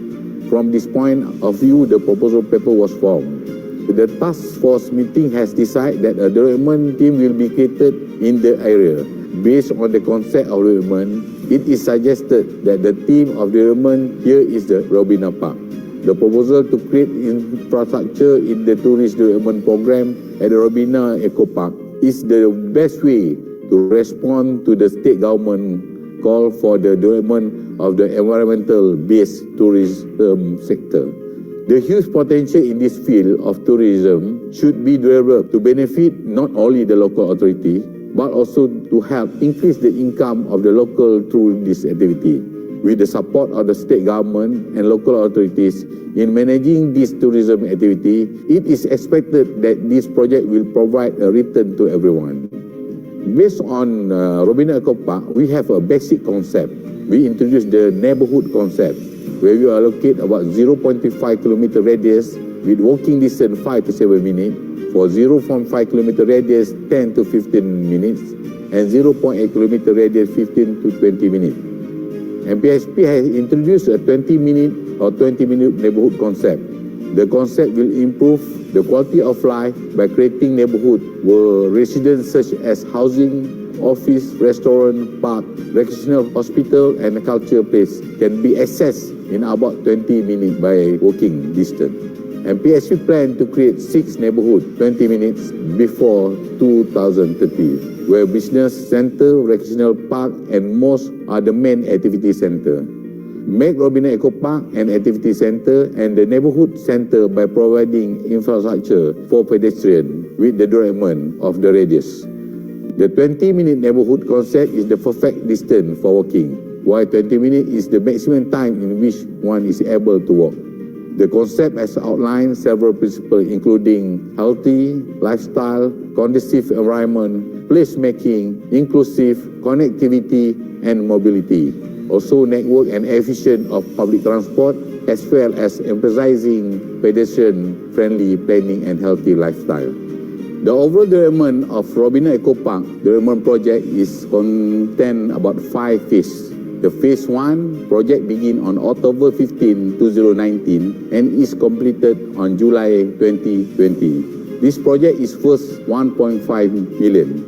From this point of view, the proposal paper was formed. The task force meeting has decided that a development team will be created in the area. Based on the concept of development, it is suggested that the theme of development here is the Robina Park. The proposal to create infrastructure in the tourist development program at the Robina Eco Park is the best way to respond to the state government call for the development of the environmental-based tourism sector. The huge potential in this field of tourism should be developed to benefit not only the local authority, but also to help increase the income of the local through this activity. With the support of the state government and local authorities in managing this tourism activity, it is expected that this project will provide a return to everyone. Based on Robina Eco Park, we have a basic concept. We introduced the neighborhood concept, where we allocate about 0.5 kilometer radius with walking distance 5 to 7 minutes, for 0.5 kilometer radius 10 to 15 minutes, and 0.8 kilometer radius 15 to 20 minutes. MPSP has introduced a 20-minute or 20-minute neighborhood concept. The concept will improve the quality of life by creating neighborhoods where residents such as housing, office, restaurant, park, recreational hospital, and a culture place can be accessed in about 20 minutes by walking distance. MPSP plan to create 6 neighborhoods 20 minutes before 2030, where business center, recreational park, and most are the main activity center. Make Robina Eco Park an activity center and the neighborhood center by providing infrastructure for pedestrians with the development of the radius. The 20-minute neighborhood concept is the perfect distance for walking, while 20 minutes is the maximum time in which one is able to walk. The concept has outlined several principles including healthy lifestyle, conducive environment, placemaking, inclusive connectivity, and mobility. Also network and efficient of public transport, as well as emphasizing pedestrian-friendly planning and healthy lifestyle. The overall development of Robina Eco Park development project is contain about 5 phases. The phase 1 project begin on October 15, 2019 and is completed on July 2020. This project is worth 1.5 million.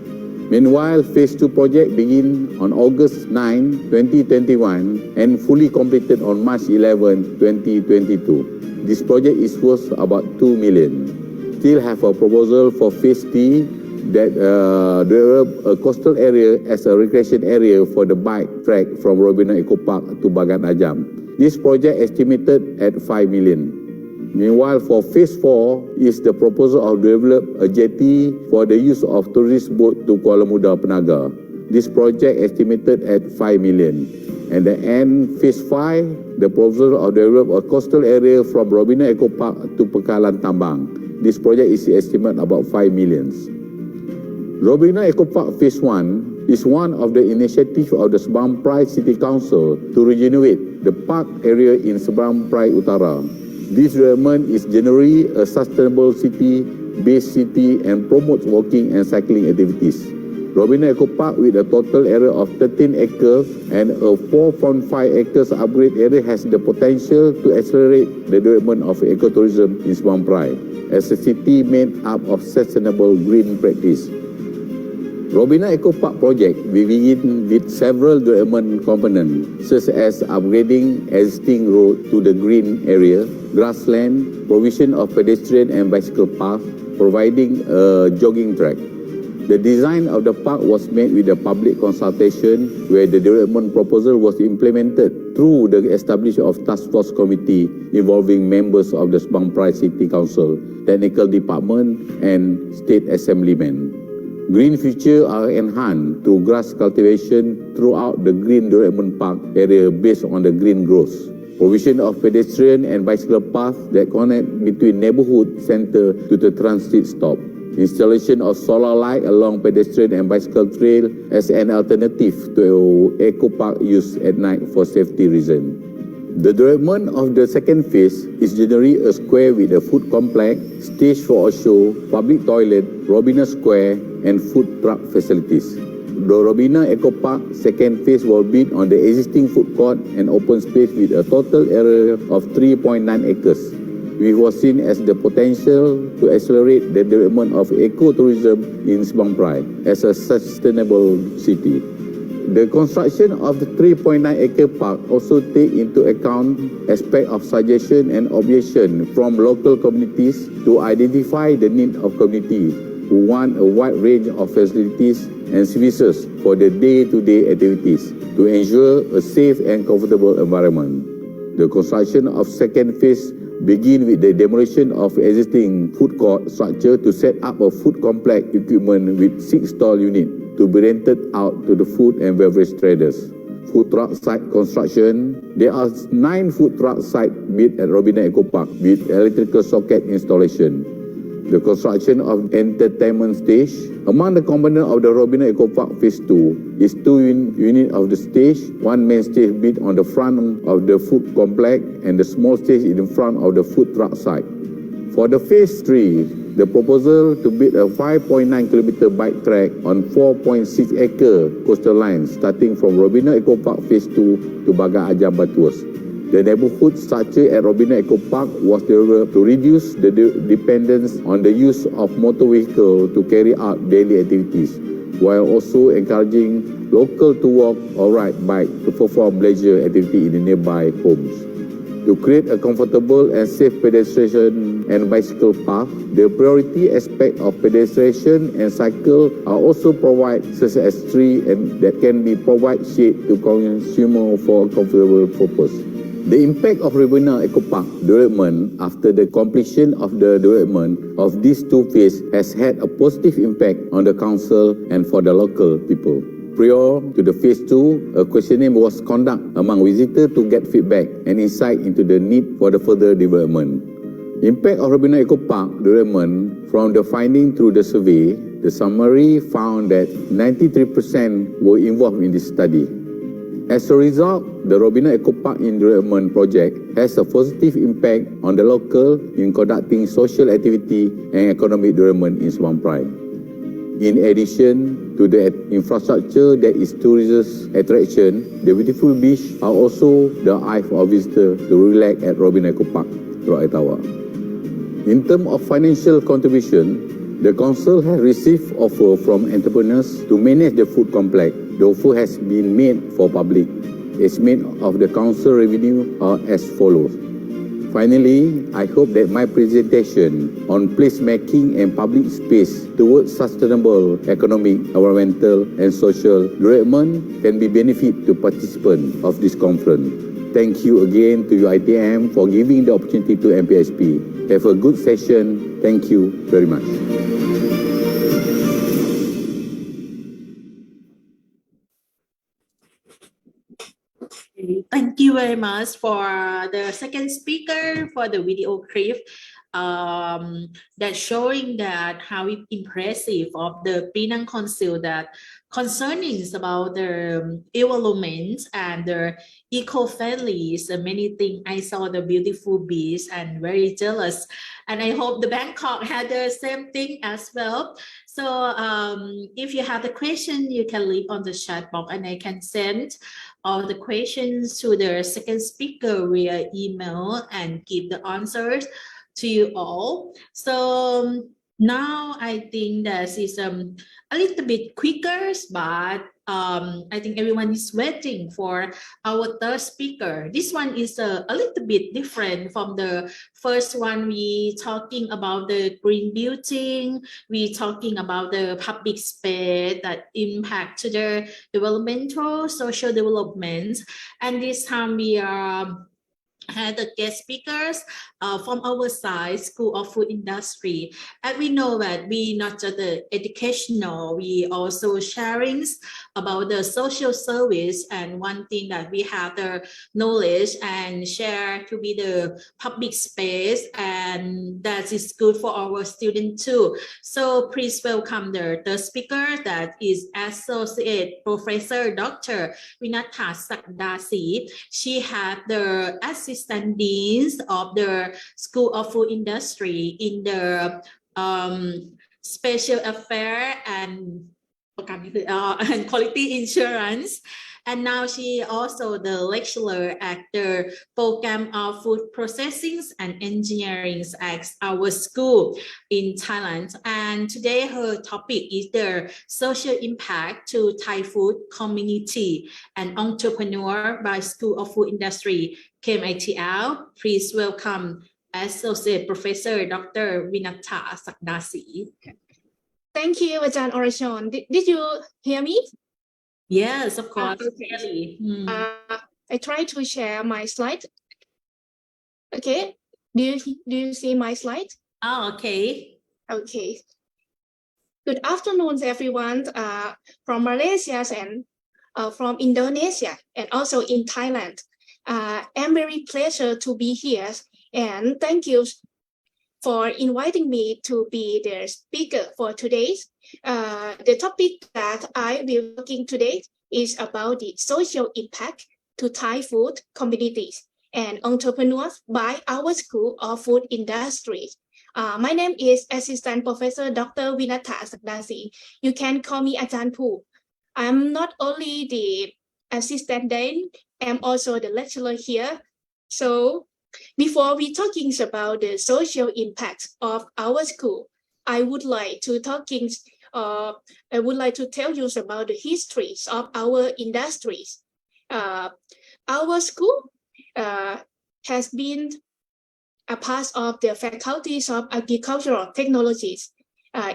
Meanwhile, phase 2 project begin on August 9, 2021 and fully completed on March 11, 2022. This project is worth about 2 million. Still have a proposal for phase 3 that develop a coastal area as a recreation area for the bike track from Robina Eco Park to Bagan Ajam. This project estimated at 5 million. Meanwhile, for phase 4 is the proposal of develop a jetty for the use of tourist boat to Kuala Muda Penaga. This project estimated at 5 million. And the end phase 5, the proposal of develop a coastal area from Robina Eco Park to Pekalan Tambang. This project is estimated about 5 million. Robina Eco Park phase 1 is one of the initiatives of the Sebang Prai City Council to regenerate the park area in Sebang Prai Utara. This development is generally a sustainable city-based city and promotes walking and cycling activities. Robina Eco Park, with a total area of 13 acres and a 4.5 acres upgrade area, has the potential to accelerate the development of ecotourism in Sebang Prai as a city made up of sustainable green practice. Robina Eco Park project will begin with several development components, such as upgrading existing road to the green area, grassland, provision of pedestrian and bicycle path, providing a jogging track. The design of the park was made with a public consultation where the development proposal was implemented through the establishment of task force committee involving members of the Sebang Prai City Council, technical department and state assemblymen. Green features are enhanced through grass cultivation throughout the green development park area based on the green growth. Provision of pedestrian and bicycle paths that connect between neighborhood center to the transit stop. Installation of solar light along pedestrian and bicycle trail as an alternative to eco park use at night for safety reasons. The development of the second phase is generally a square with a food complex, stage for a show, public toilet, Robina Square, and food truck facilities. The Robina Eco Park second phase will build on the existing food court and open space with a total area of 3.9 acres. We was seen as the potential to accelerate the development of ecotourism in Sebang Prai as a sustainable city. The construction of the 3.9-acre park also take into account aspect of suggestion and objection from local communities to identify the need of community who want a wide range of facilities and services for the day-to-day activities to ensure a safe and comfortable environment. The construction of second phase begin with the demolition of existing food court structure to set up a food complex equipment with 6 stall units to be rented out to the food and beverage traders. Food truck site construction. There are 9 food truck sites built at Robina Eco Park with electrical socket installation. The construction of entertainment stage. Among the components of the Robina Eco Park Phase 2 is 2 units of the stage, 1 main stage built on the front of the food complex and the small stage in front of the food truck site. For the Phase 3, the proposal to build a 5.9-kilometer bike track on 4.6-acre coastal line starting from Robina Eco Park Phase 2 to Bagan Ajam Batuas. The neighborhood structure at Robina Eco Park was developed to reduce the dependence on the use of motor vehicle to carry out daily activities, while also encouraging local to walk or ride bike to perform leisure activity in the nearby homes. To create a comfortable and safe pedestrian and bicycle path, the priority aspect of pedestrian and cycle are also provided, such as tree and that can be provide shade to consumer for a comfortable purpose. The impact of Robina Eco Park development after the completion of the development of these 2 phases has had a positive impact on the council and for the local people. Prior to the Phase 2, a questionnaire was conducted among visitors to get feedback and insight into the need for the further development. Impact of Robina Eco Park development from the finding through the survey, the summary found that 93% were involved in this study. As a result, the Robina Eco Park Development Project has a positive impact on the local in conducting social activity and economic development in Sebang Prai. In addition to the infrastructure that is tourist attraction, the beautiful beach are also the eye of visitors to relax at Robina Eco Park, Teluk Air Tawar. In terms of financial contribution, the council has received offer from entrepreneurs to manage the food complex. The offer has been made for public. Estimate of the council revenue are as follows. Finally, I hope that my presentation on placemaking and public space towards sustainable economic, environmental and social development can be benefit to participants of this conference. Thank you again to UiTM for giving the opportunity to MPSP. Have a good session. Thank you very much. Thank you very much for the second speaker for the video clip that showing that how impressive of the Penang Council that concerning about the development and the eco-friendly, so many things. I saw the beautiful beach and very jealous, and I hope the Bangkok had the same thing as well. So if you have the question, you can leave on the chat box and I can send all the questions to the second speaker via email and give the answers to you all. So now I think that is a little bit quicker, but I think everyone is waiting for our third speaker. This one is a little bit different from the first one. We talking about the green building. We talking about the public space that impact to the developmental, social development. And this time we are had the guest speakers from our side, School of Food Industry. And we know that we not just the educational, we also sharing about the social service, and one thing that we have the knowledge and share to be the public space, and that is good for our students too. So please welcome the third speaker, that is Associate Professor Dr. Vinatha Sakdasi. She had the assistant deans of the School of Food Industry in the Special Affair and Quality Insurance. And now she also the lecturer at the Program of Food Processing and Engineering at our school in Thailand. And today her topic is the social impact to Thai food community and entrepreneur by School of Food Industry, KMITL. Please welcome Associate Professor Dr. Vinatha Sakdasi. Thank you, Ajahn Orachon. Did you hear me? Yes, of course. Okay. Really. I try to share my slide. Okay. Do you see my slide? Oh, okay. Okay. Good afternoon, everyone from Malaysia and from Indonesia and also in Thailand. I'm very pleasure to be here, and thank you for inviting me to be the speaker for today. The topic that I will be talking today is about the social impact to Thai food communities and entrepreneurs by our School of Food Industry. My name is Assistant Professor Dr. Vinatha Sakdasi. You can call me Ajahn Poo. I'm not only the assistant dean, I'm also the lecturer here. So before we talking about the social impact of our school, I would like to tell you about the histories of our industries. Our school has been a part of the faculties of agricultural technologies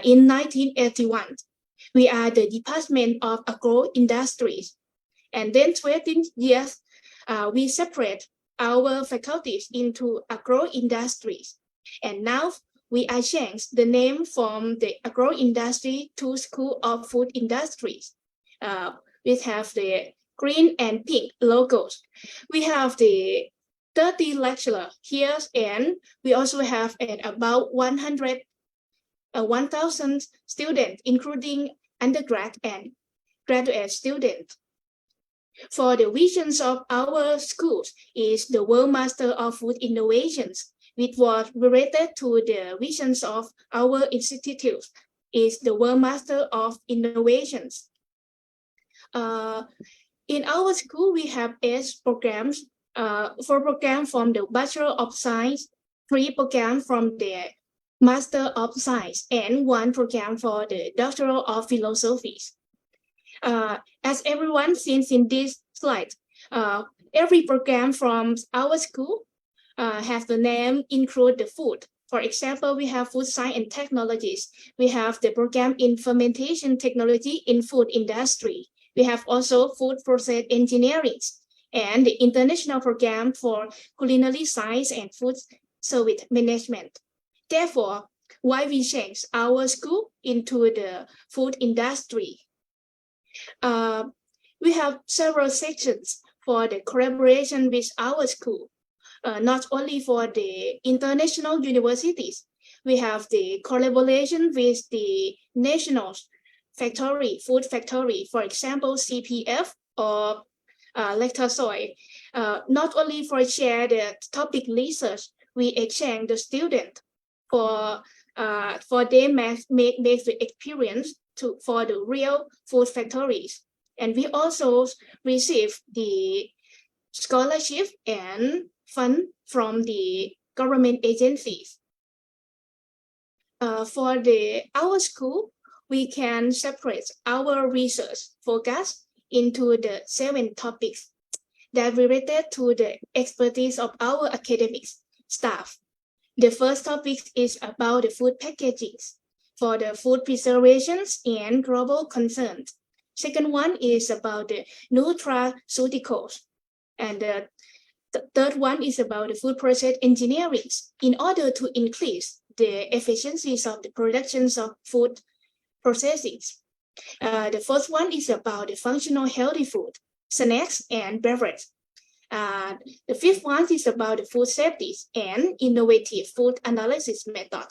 in 1981. We are the Department of Agro-Industries. And then 20 years, we separate our faculties into agro-industries. And now we are changed the name from the agro-industry to School of Food Industries. We have the green and pink logos. We have the 30 lecturers here, and we also have about 1,000 students, including undergrad and graduate students. For the visions of our schools is the World Master of Food Innovations, which was related to the visions of our institute is the World Master of Innovations. In our school, we have 8 programs, 4 programs from the Bachelor of Science, 3 programs from the Master of Science, and 1 program for the Doctor of Philosophy. As everyone sees in this slide, every program from our school have the name include the food. For example, we have food science and technologies. We have the program in fermentation technology in food industry. We have also food process engineering and the international program for culinary science and food service management. Therefore, why we change our school into the food industry? We have several sections for the collaboration with our school. Not only for the international universities, we have the collaboration with the national factory, food factory, for example, CPF or Lactasoy. Not only for share the topic research, we exchange the student for them make the experience for the real food factories. And we also receive the scholarship and fund from the government agencies. For our school, we can separate our research focus into the 7 topics that related to the expertise of our academic staff. The first topic is about the food packaging for the food preservations and global concerns. Second one is about the nutraceuticals. And the third one is about the food process engineering in order to increase the efficiencies of the productions of food processes. The first one is about the functional healthy food, snacks and beverage. The fifth one is about the food safety and innovative food analysis method,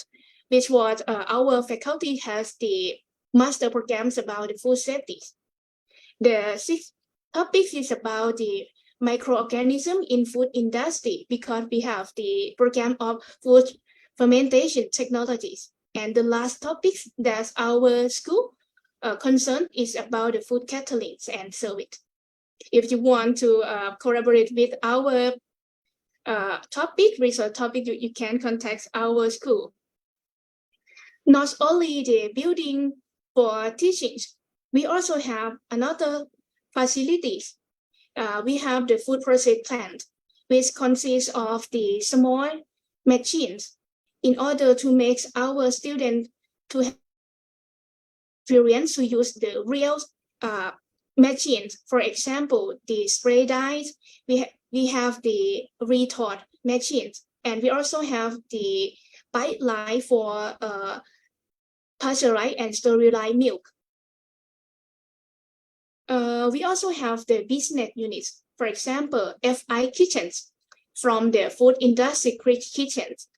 which was our faculty has the master programs about the food safety. The sixth topic is about the microorganism in food industry because we have the program of food fermentation technologies. And the last topic that our school concern is about the food catering and service. If you want to collaborate with our research topic, you can contact our school. Not only the building for teaching, we also have another facilities. We have the food process plant, which consists of the small machines in order to make our students to have experience to use the real machines. For example, the spray dyes, we have the retort machines, and we also have the pipeline for pasteurized and sterilized milk. We also have the business units, for example, FI kitchens from the food industry kitchens.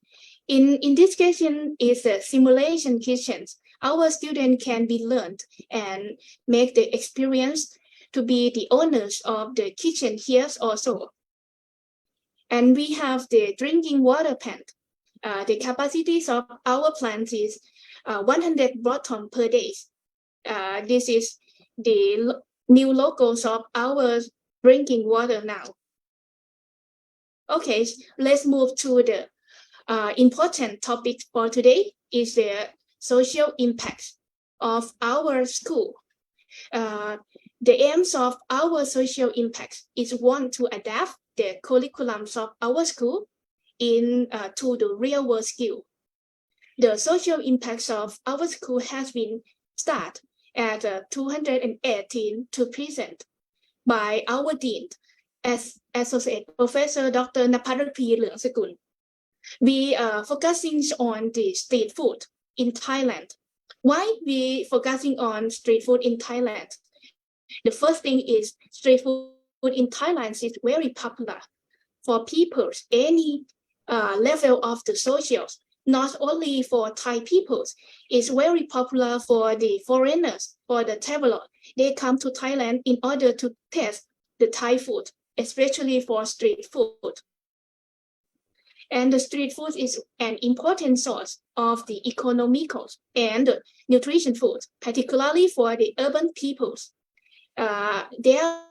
In this kitchen is a simulation kitchens. Our students can be learned and make the experience to be the owners of the kitchen here also. And we have the drinking water plant. The capacities of our plant is 100 bottles per day. This is the new logos of our drinking water now. Okay, let's move to the important topic for today is the social impact of our school. The aims of our social impact is one to adapt the curriculums of our school to the real world skill. The social impacts of our school has been started at 218 to present by our dean as Associate Professor Dr. Naparati Leungsakul. We are focusing on the street food in Thailand. Why we focusing on street food in Thailand? The first thing is street food in Thailand is very popular for people, any level of the socials, not only for Thai peoples. It's very popular for the foreigners, for the traveler. They come to Thailand in order to taste the Thai food, especially for street food. And the street food is an important source of the economical and nutrition food, particularly for the urban peoples. They are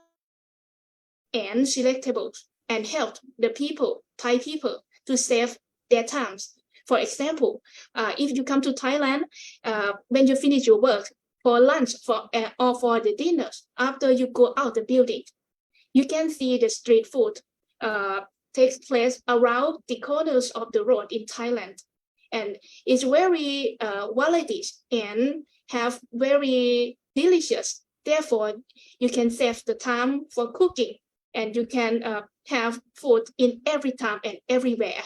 and selectable and help the people, Thai people, to save their times. For example, if you come to Thailand, when you finish your work for lunch or for the dinner, after you go out the building, you can see the street food takes place around the corners of the road in Thailand, and it's very variety and have very delicious. Therefore, you can save the time for cooking, and you can have food in every time and everywhere.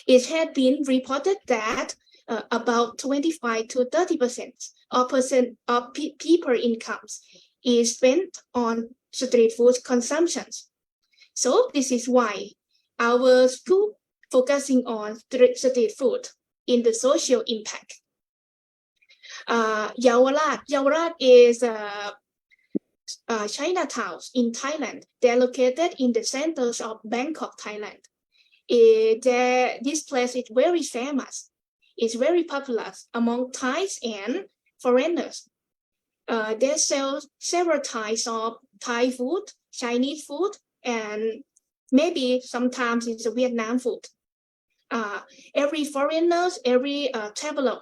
It had been reported that about 25 to 30% of people incomes is spent on street food consumptions. So this is why our school focusing on street food in the social impact. Yaowarat is Chinatown in Thailand. They're located in the centers of Bangkok, Thailand. This place is very famous. It's very popular among Thais and foreigners. They sell several types of Thai food, Chinese food, and maybe sometimes it's a Vietnam food. Every foreigners, every traveler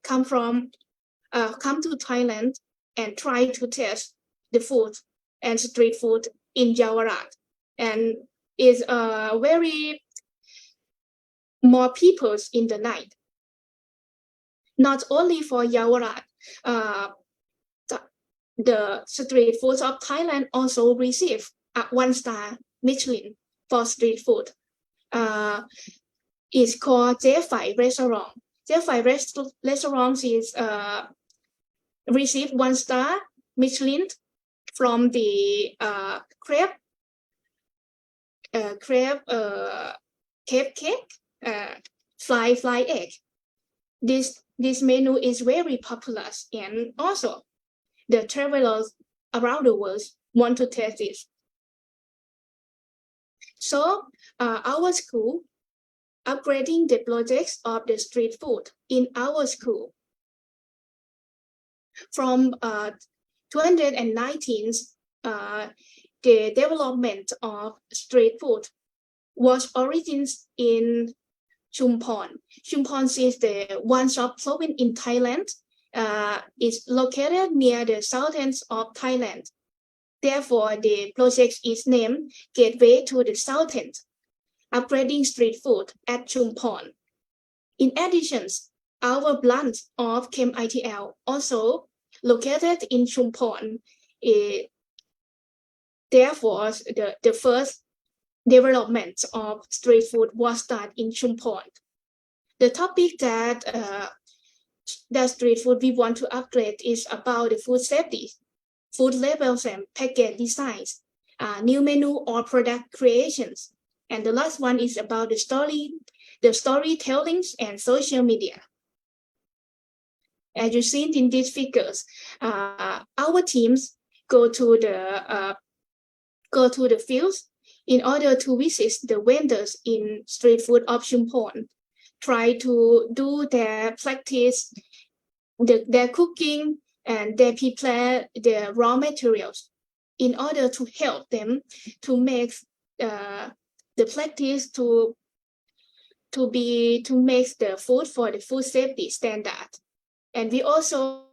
come to Thailand and try to taste the food and street food in Yaowarat, and is very more people in the night. Not only for Yaowarat, the street foods of Thailand also receive a 1-star Michelin for street food. It's called J5 Restaurant. J5 Restaurant is received 1-star Michelin from the crab cake, fly egg. This menu is very popular, and also the travelers around the world want to taste it. So our school upgrading the projects of the street food in our school. From 2019, the development of street food was origins in Chumpon. Chumpon is the one-stop province in Thailand. It's located near the southern of Thailand. Therefore, the project is named Gateway to the Southern, upgrading street food at Chumpon. In addition, our branch of KMITL also located in Chumpon. Therefore, the first development of street food was started in Chumpon. The topic that street food we want to upgrade is about the food safety, food labels and package designs, new menu or product creations. And the last one is about the storytelling and social media. As you've seen in these figures, our teams go to the fields in order to visit the vendors in street food of Chumpon, try to do their practice, their cooking, and they prepare the raw materials in order to help them to make the practice to make the food for the food safety standard. And we also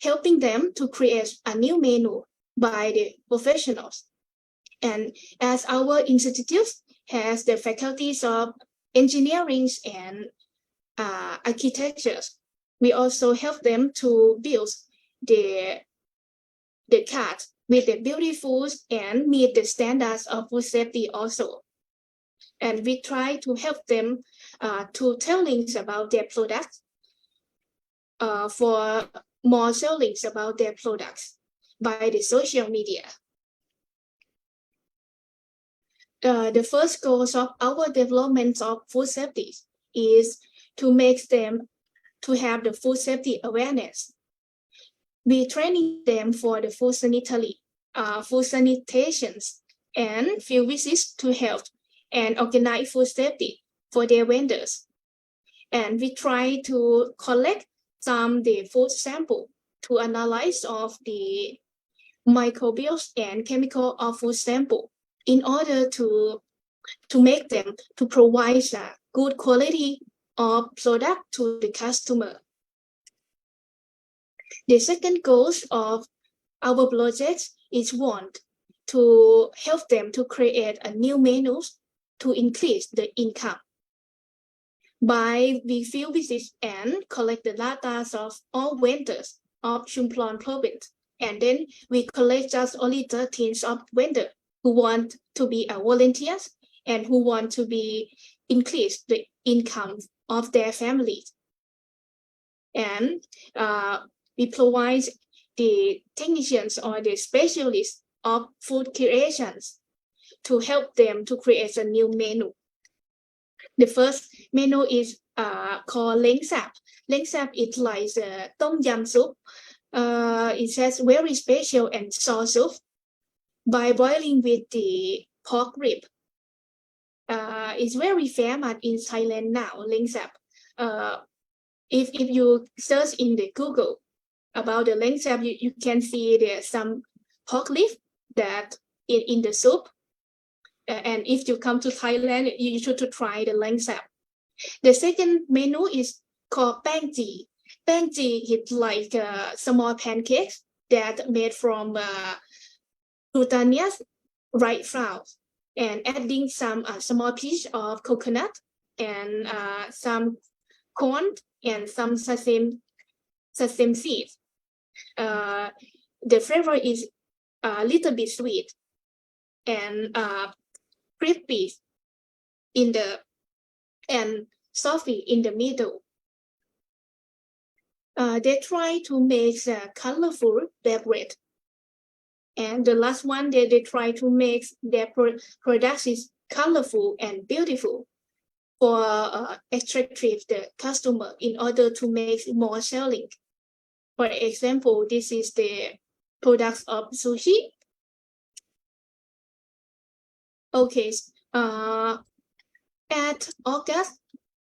helping them to create a new menu by the professionals. And as our institute has the faculties of engineering and architecture, we also help them to build the cart with the beautiful and meet the standards of food safety also. And we try to help them to tell things about their products for more sellings about their products by the social media. The first goals of our development of food safety is to make them to have the food safety awareness. We training them for the food sanitations and field visits to help and organize food safety for their vendors. And we try to collect the food sample to analyze of the microbials and chemical of food sample in order to make them to provide a good quality of product to the customer. The second goal of our project is to help them to create a new menus to increase the income. By we field visits and collect the data of all vendors of Chumphon province, and then we collect just only 13 of vendors who want to be volunteers and who want to be increase the income of their families. And we provide the technicians or the specialists of food creations to help them to create a new menu. The first menu is called Leng Sap. Leng Sap is like Tom Yum soup. It has very special and sour soup by boiling with the pork rib. It's very famous in Thailand now, Leng Sap. If you search in the Google about the Leng Sap, you can see there's some pork leaf that in the soup. And if you come to Thailand, you should to try the Leng Sap. The second menu is called Bang Ji. Bang Ji is like small pancakes that made from glutinous rice flour and adding some small piece of coconut and some corn and some sesame seeds. The flavor is a little bit sweet and crispy in the and softly in the middle. They try to make a colorful beverage. And the last one, they try to make their products is colorful and beautiful for attractive the customer in order to make more selling. For example, this is the products of sushi. Okay, at August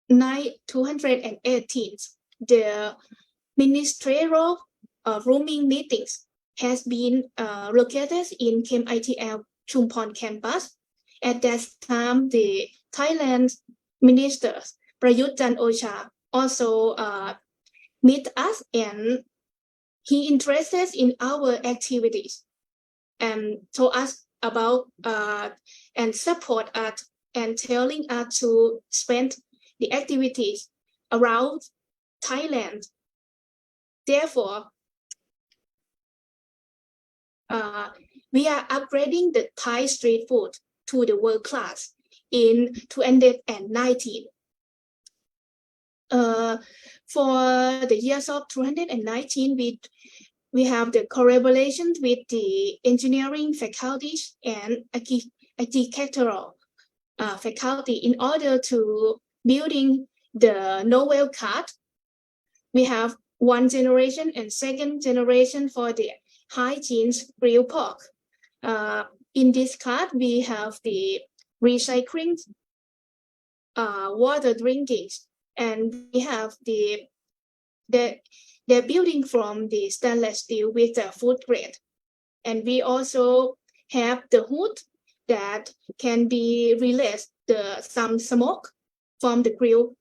9, 2018, the ministerial rooming meetings has been located in KMITL Chumphon campus. At that time, the Thailand minister Prayut Chan-o-cha also meet us, and he interested in our activities and told us about and support us and telling us to spend the activities around Thailand. Therefore, we are upgrading the Thai street food to the world class in 2019. For the years of 2019, we have the collaboration with the engineering faculties and architectural faculty in order to building the novel card. We have one generation and second generation for the hygiene grilled pork. In this card, we have the recycling, water drinking, and we have they're building from the stainless steel with the food grade. And we also have the hood that can be released some smoke from the grill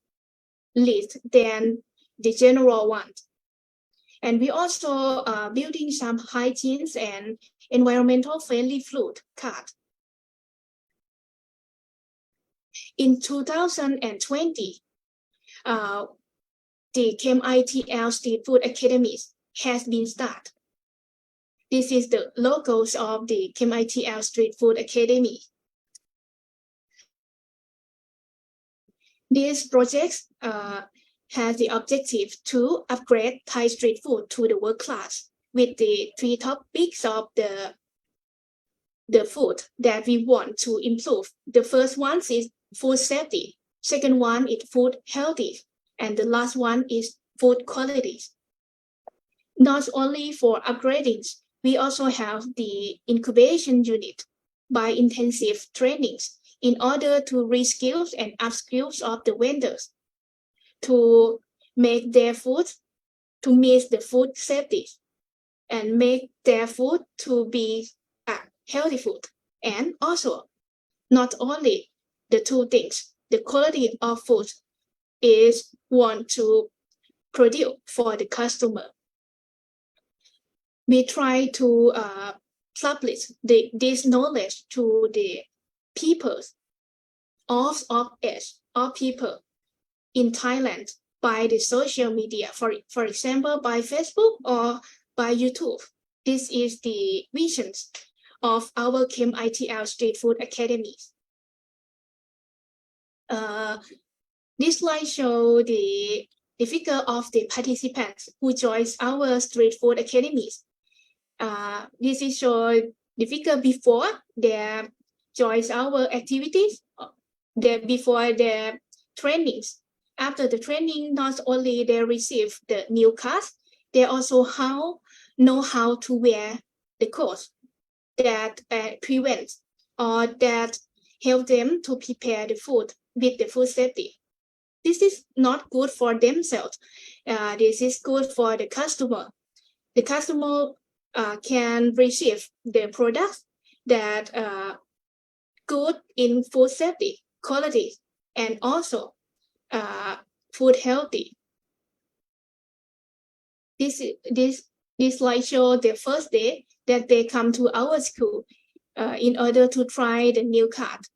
lid than the general one. And we also building some hygiene and environmental friendly food card. In 2020, the KMITL Street Food Academy has been started. This is the logos of the KMITL Street Food Academy. This project has the objective to upgrade Thai street food to the world class with the 3 topics of the food that we want to improve. The first one is food safety. Second one is food healthy. And the last one is food quality. Not only for upgrading, we also have the incubation unit by intensive trainings in order to reskill and upskill of the vendors to make their food to meet the food safety and make their food to be healthy food. And also, not only the two things, the quality of food is want to produce for the customer. We try to publish this knowledge to the people of age of people in Thailand by the social media, for example, by Facebook or by YouTube. This is the vision of our KMITL Street Food Academy. This slide shows the figure of the participants who joins our Street Food Academies. This is show the figure before they join our activities, before their trainings. After the training, not only they receive the new cards, they also know how to wear the clothes that prevent or that help them to prepare the food with the food safety. This is not good for themselves. This is good for the customer. The customer can receive the products that good in food safety, quality, and also food healthy. This slide shows the first day that they come to our school in order to try the new card.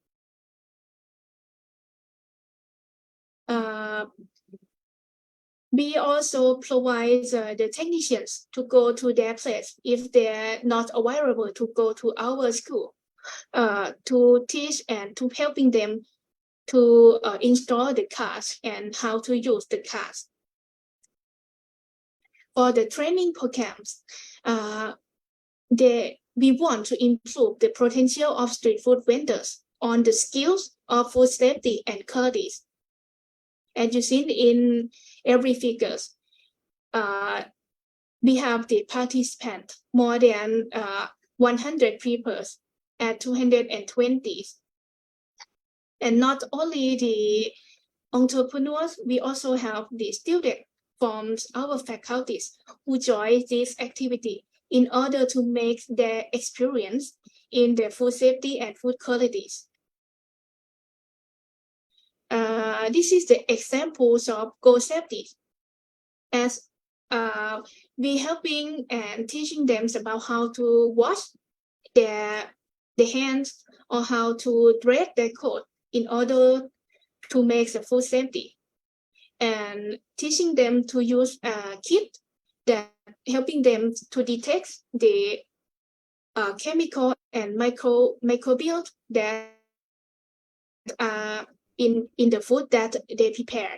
We also provide the technicians to go to their place if they're not available to go to our school to teach and to helping them to install the cards and how to use the cards. For the training programs, we want to improve the potential of street food vendors on the skills of food safety and quality. As you see in every figures, we have the participant more than 100 people at 220. And not only the entrepreneurs, we also have the students from our faculties who join this activity in order to make their experience in the food safety and food qualities. This is the examples of goal safety, as we helping and teaching them about how to wash their hands or how to dress their coat in order to make the food safety, and teaching them to use a kit that helping them to detect the chemical and microbial that are in the food that they prepare.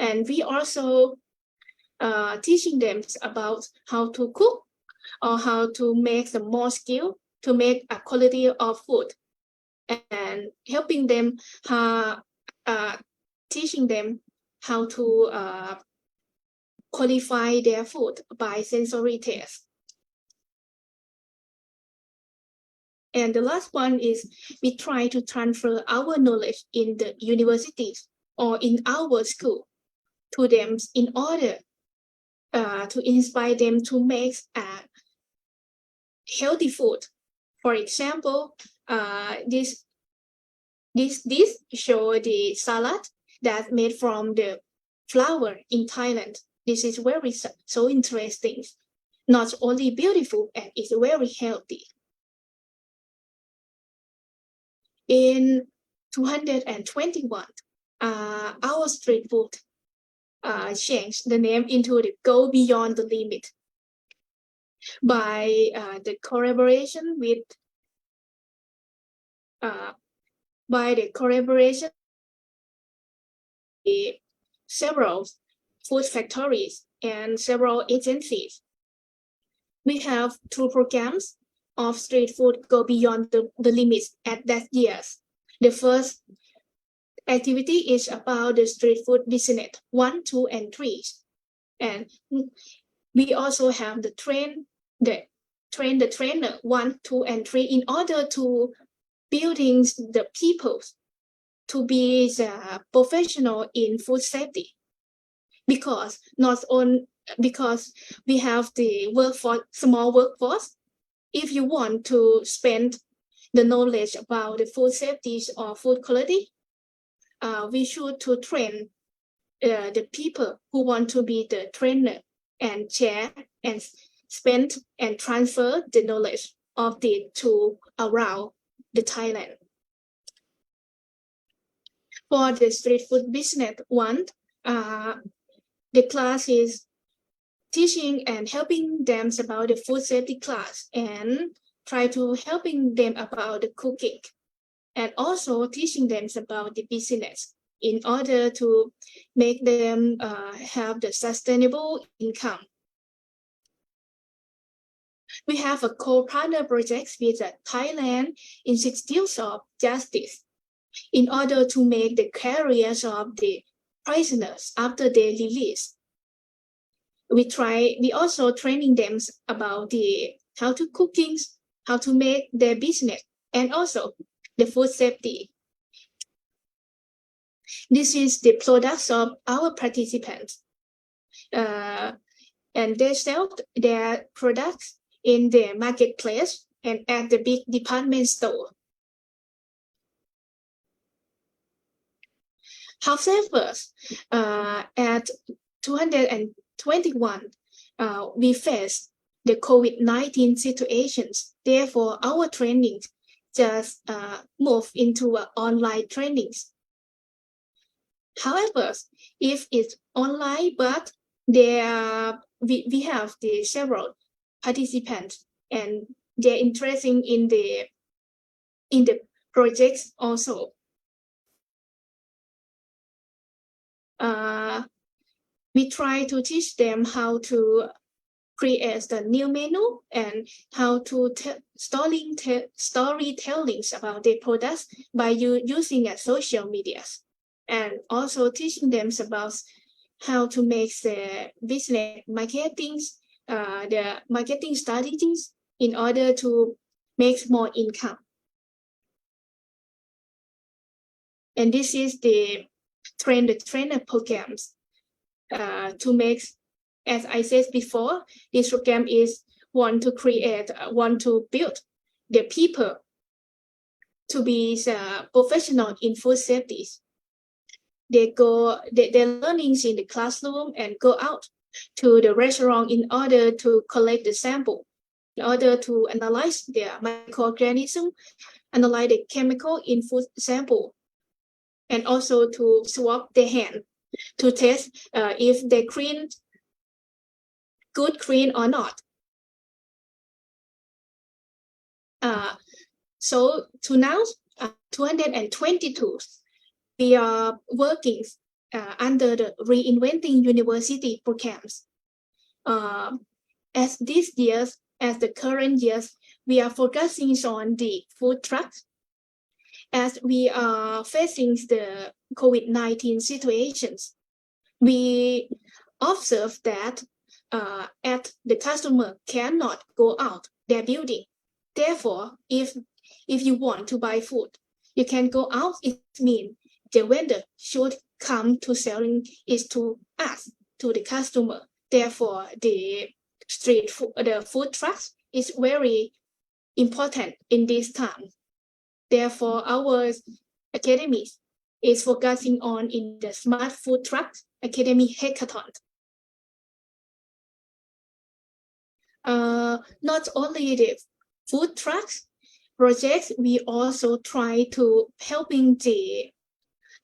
And we also teaching them about how to cook or how to make some more skill to make a quality of food, and helping them teaching them how to qualify their food by sensory test. And the last one is we try to transfer our knowledge in the universities or in our school to them in order to inspire them to make healthy food. For example, this show the salad that's made from the flour in Thailand. This is very so interesting. Not only beautiful, and it's very healthy. In 221, our street food changed the name into the Go Beyond the Limit by the collaboration with several food factories and several agencies. We have 2 programs of street food Go Beyond the Limits at that years. The first activity is about the street food business 1, 2, and 3. And we also have the train the trainer 1, 2, and 3 in order to building the people to be the professional in food safety, because we have the small workforce. If you want to spend the knowledge about the food safety or food quality, we should to train the people who want to be the trainer and share and spend and transfer the knowledge of the to around the Thailand. For the street food business one, the class is teaching and helping them about the food safety class and try to helping them about the cooking and also teaching them about the business in order to make them have the sustainable income. We have a co-partner project with Thailand Institute of Justice in order to make the careers of the prisoners after their release. We also training them about how to cooking, how to make their business, and also the food safety. This is the products of our participants. And they sell their products in the marketplace and at the big department store. However, at 221, we face the COVID-19 situations. Therefore, our training just move into online trainings. However, if it's online, but we have the several participants and they're interested in the projects also. We try to teach them how to create the new menu and how to storytellings about their products by using social media, and also teaching them about how to make the business marketing, the marketing strategies in order to make more income. And this is the trainer programs to make, as I said before, this program is want to build the people to be professional in food safety. They go, their learnings in the classroom and go out to the restaurant in order to collect the sample, in order to analyze their microorganism, analyze the chemical in food sample, and also to swab their hand to test if they clean or not. So to now, 222, we are working under the Reinventing University programs. As the current years, we are focusing on the food trucks. As we are facing the COVID-19 situations, we observe that at the customer cannot go out their building. Therefore, if you want to buy food, you can go out. It means the vendor should come to selling it to us, to the customer. Therefore, the food trucks is very important in this time. Therefore, our academy is focusing on in the Smart Food Truck Academy Hackathon. Not only the food trucks projects, we also try to helping the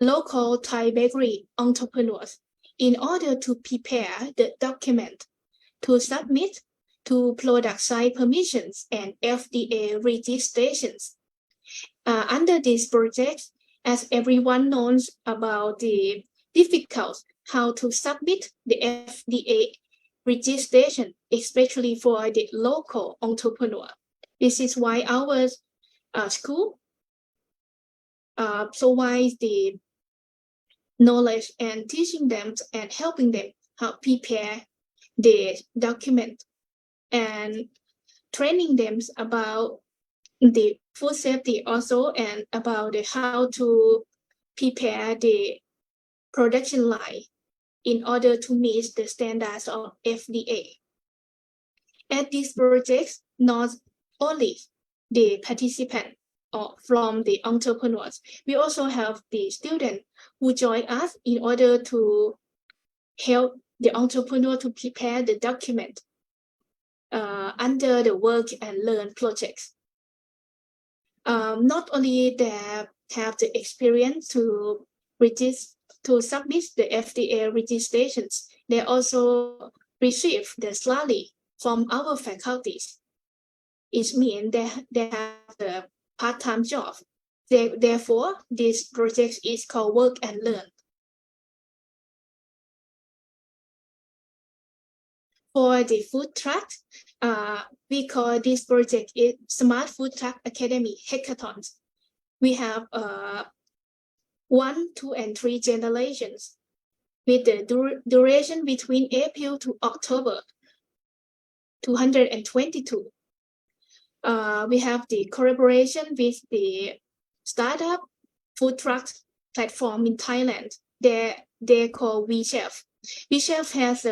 local Thai bakery entrepreneurs in order to prepare the document to submit to product site permissions and FDA registrations. Under this project, as everyone knows about the difficult how to submit the FDA registration, especially for the local entrepreneur. This is why our school provides the knowledge and teaching them and helping them how prepare the document and training them about the food safety also and about how to prepare the production line in order to meet the standards of FDA. At this project, not only the participants from the entrepreneurs, we also have the students who join us in order to help the entrepreneur to prepare the document under the Work and Learn projects. Not only they have the experience to to submit the FDA registrations, they also receive the salary from our faculties. It means they have a part-time job. Therefore, this project is called Work and Learn. For the food truck, we call this project Smart Food Truck Academy Hackathons. We have 1, 2, and 3 generations with the duration between April to October 222. We have the collaboration with the startup food truck platform in Thailand. They call WeChef. WeChef has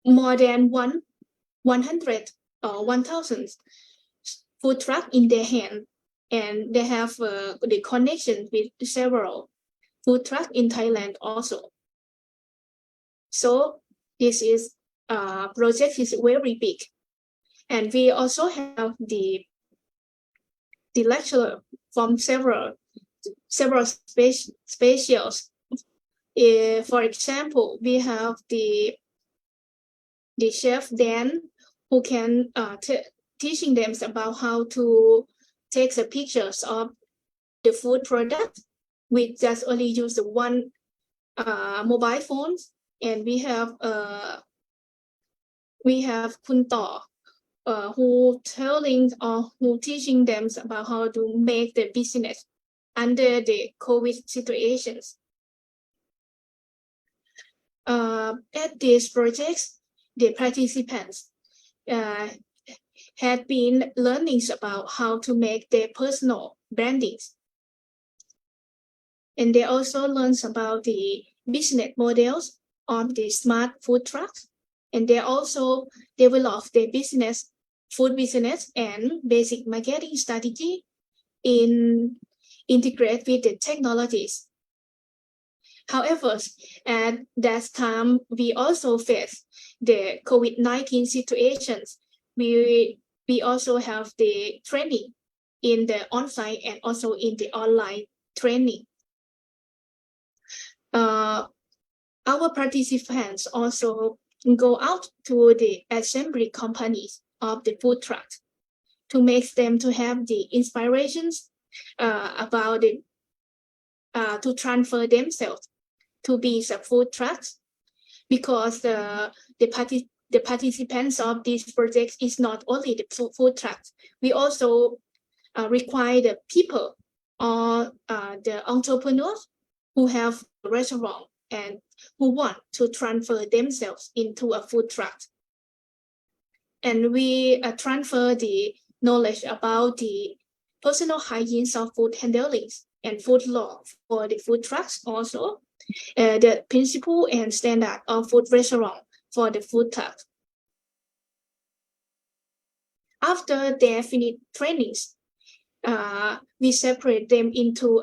more than 100 or 1,000 food truck in their hand, and they have the connection with several food truck in Thailand also. So this is project is very big, and we also have the lecturer from several specials. For example, we have the chef Dan, who can teaching them about how to take the pictures of the food product. We just only use the one mobile phones, and we have Kun Taw, who telling or who teaching them about how to make the business under the COVID situations. At these projects, the participants had been learning about how to make their personal brandings. And they also learned about the business models of the smart food trucks. And they also developed their food business and basic marketing strategy integrate with the technologies. However, at that time, we also faced the COVID-19 situations. We also have the training in the on-site and also in the online training. Our participants also go out to the assembly companies of the food trucks to make them to have the inspirations about it, to transfer themselves to be the food trucks, because the participants of this project is not only the food trucks. We also require the people or the entrepreneurs who have a restaurant and who want to transfer themselves into a food truck. And we transfer the knowledge about the personal hygiene of food handling and food law for the food trucks also. The principle and standard of food restaurant for the food truck. After they finish trainings, we separate them into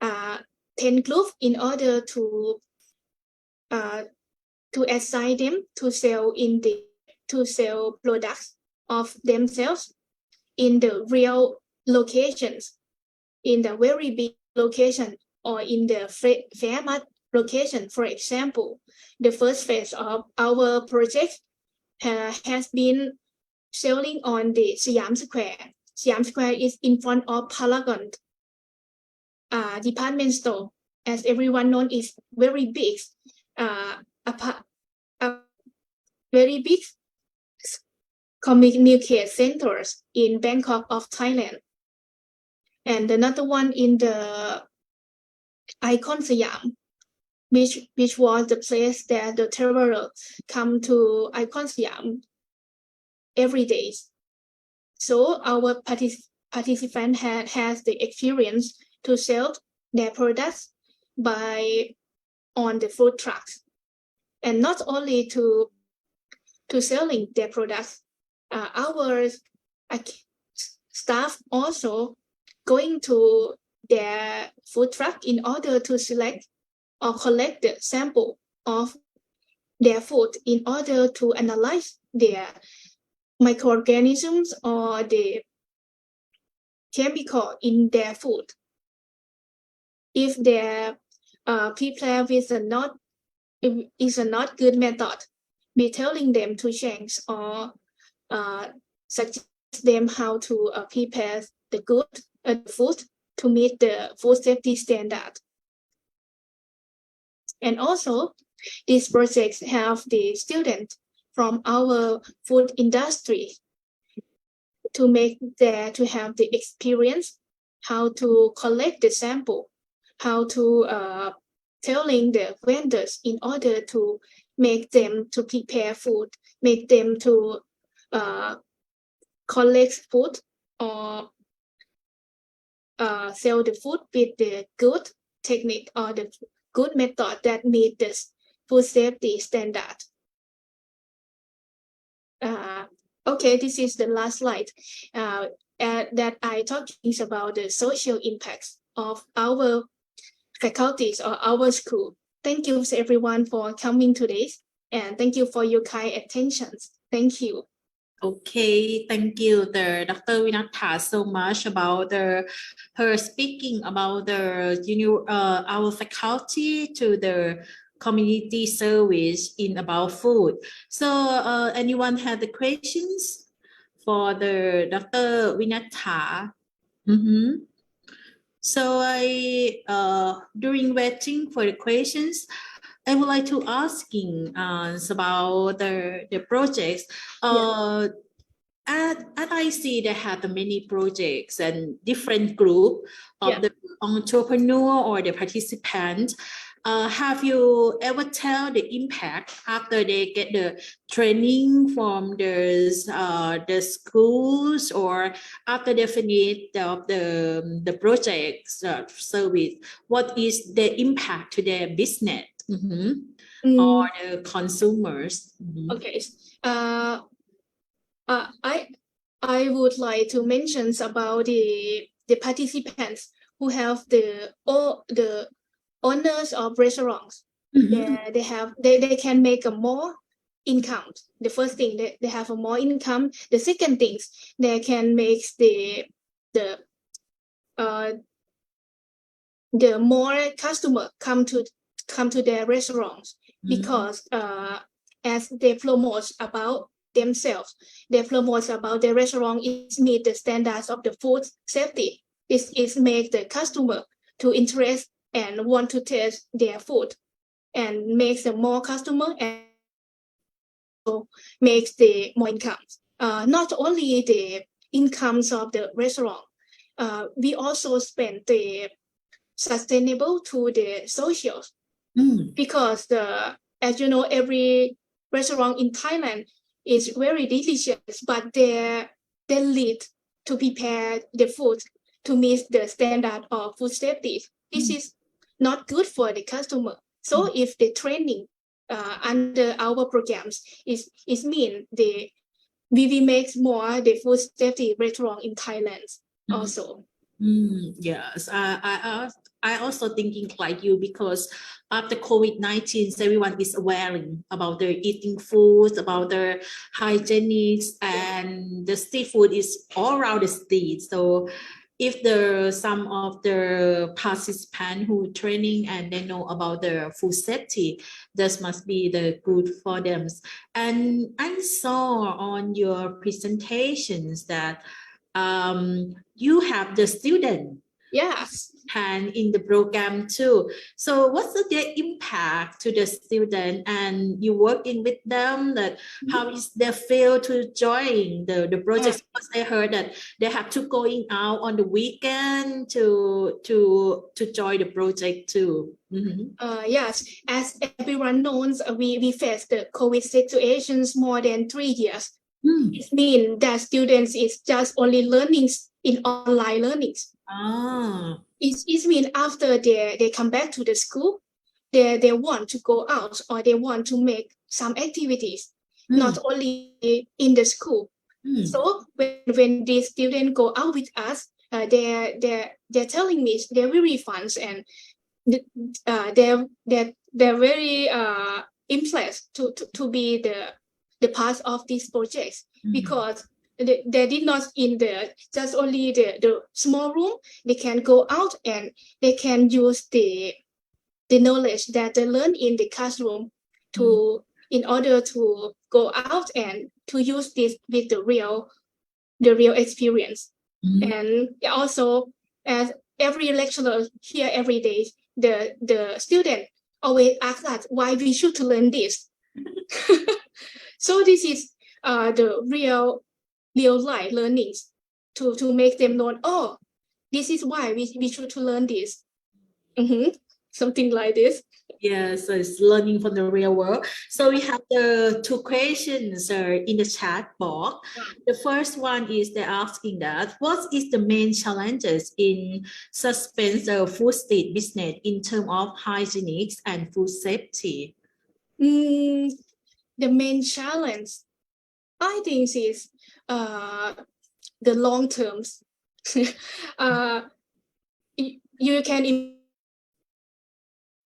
10 groups in order to assign them to sell products of themselves in the real locations, in the very big location, or in the fair location. For example, the first phase of our project has been selling on the Siam Square. Siam Square is in front of Paragon department store. As everyone knows, is very big, very big communicate centers in Bangkok of Thailand. And another one in the Icon Siam, which was the place that the traveler come to Icon Siam every day. So our participant has the experience to sell their products on the food trucks, and not only to selling their products. Our staff also going to their food truck in order to select or collect the sample of their food in order to analyze their microorganisms or the chemical in their food. if they prepare with a not good method, be telling them to change or suggest them how to prepare the good food to meet the food safety standard. And also, these projects have the students from our food industry to have the experience how to collect the sample, how to telling the vendors in order to make them to prepare food, make them to collect food or sell the food with the good technique or the good method that meet the food safety standard. Okay, this is the last slide that I talking about the social impacts of our faculties or our school. Thank you everyone for coming today, and thank you for your kind attention. Thank you. Okay, thank you, Dr. Vinatha, so much about her speaking about our faculty to the community service in about food. So, anyone have the questions for the Dr. Vinatha? So, during waiting for the questions, I would like to asking about the projects. At IC, they have many projects and different group of the entrepreneur or the participant. Have you ever tell the impact after they get the training from the schools or after they finish the projects service? What is the impact to their business or the consumers? Okay. I would like to mention about the participants who have the owners of restaurants. They can make a more income. The first thing, they have a more income. The second thing, they can make the more customer come to their restaurants because as they promote about themselves, they promote about their restaurant is meet the standards of the food safety. This is make the customer to interest and want to taste their food, and makes the more customer and makes the more income. Not only the incomes of the restaurant, we also spend the sustainable to the social because as you know, every restaurant in Thailand is very delicious, but they need to prepare the food to meet the standard of food safety. This is not good for the customer. So if the training under our programs is mean we make more the food safety restaurant in Thailand also. Yes, I also thinking like you because after COVID-19, everyone is aware about their eating foods, about their hygienics, and the street food is all around the street. So if some of the participants who training and they know about the food safety, this must be the good for them. And I saw on your presentations that you have the student and in the program too. So what's the impact to the student and you working with them, that how is they feel to join the project? Because I heard that they have to going out on the weekend to join the project too. Yes, as everyone knows, we face the COVID situations more than 3 years. It means that students is just only learning in online learnings. It means after they come back to the school, they want to go out or they want to make some activities, not only in the school. So when these students go out with us, they're telling me they're very fun and they're very impressed to be the part of these projects because they did not in the just only the small room. They can go out and they can use the knowledge that they learn in the classroom to in order to go out and to use this with the real experience. And also, as every lecturer here every day, the student always ask us why we should to learn this. So this is the real life learnings to make them know, oh, this is why we should to learn this. Something like this. Yeah, so it's learning from the real world. So we have the two questions in the chat box. The first one is they're asking that what is the main challenges in suspense food street business in terms of hygienics and food safety? The main challenge, I think, is the long terms. You can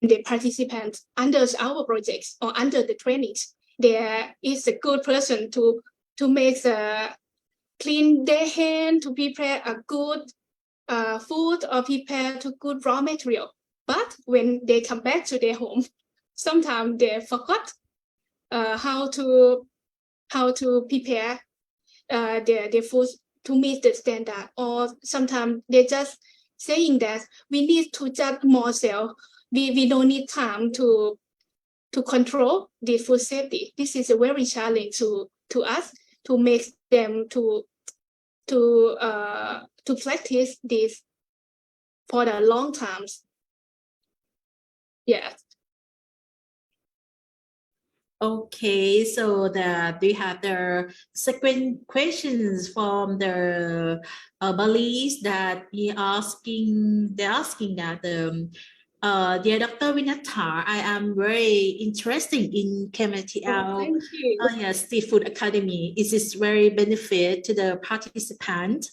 the participants under our projects or under the trainings, there is a good person to make clean their hand, to prepare a good food or prepare to good raw material. But when they come back to their home, sometimes they forgot how to prepare their food to meet the standard, or sometimes they just saying that we need to just more sell. We don't need time to control the food safety. This is a very challenging to us to make them to practice this for the long times. Yeah. Okay, so we have the second questions from the Balis that they're asking that dear Dr. Vinatha, I am very interested in KMITL. Thank you. Yes, Seafood Academy. It is very benefit to the participant.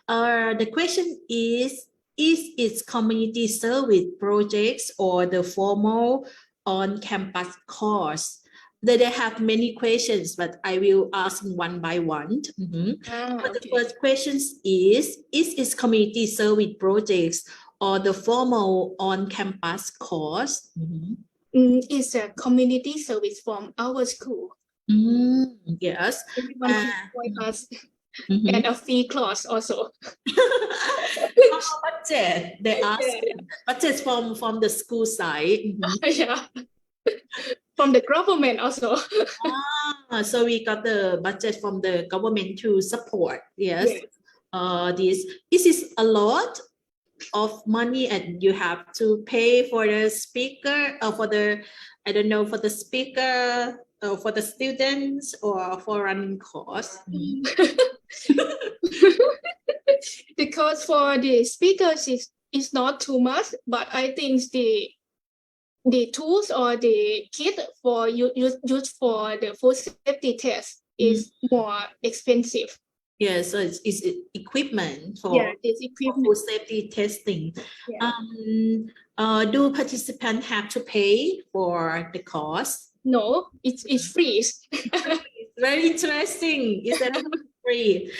The question is its community service projects or the formal on-campus course? They have many questions, but I will ask one by one. But the first question is its community service projects or the formal on-campus course? It's a community service from our school. Yes. Everyone can join us. And a free class also. Budget, they ask budget from the school side. Yeah. From the government also. So we got the budget from the government to support. Yes. This is a lot of money, and you have to pay for the speaker or for the for the speaker for the students or for running course. The cost for the speakers is not too much, but I think the tools or the kit for used for the food safety test is more expensive. Yeah, so it's equipment for food safety testing. Do participants have to pay for the cost? No, it's free. It's very interesting. Is that free?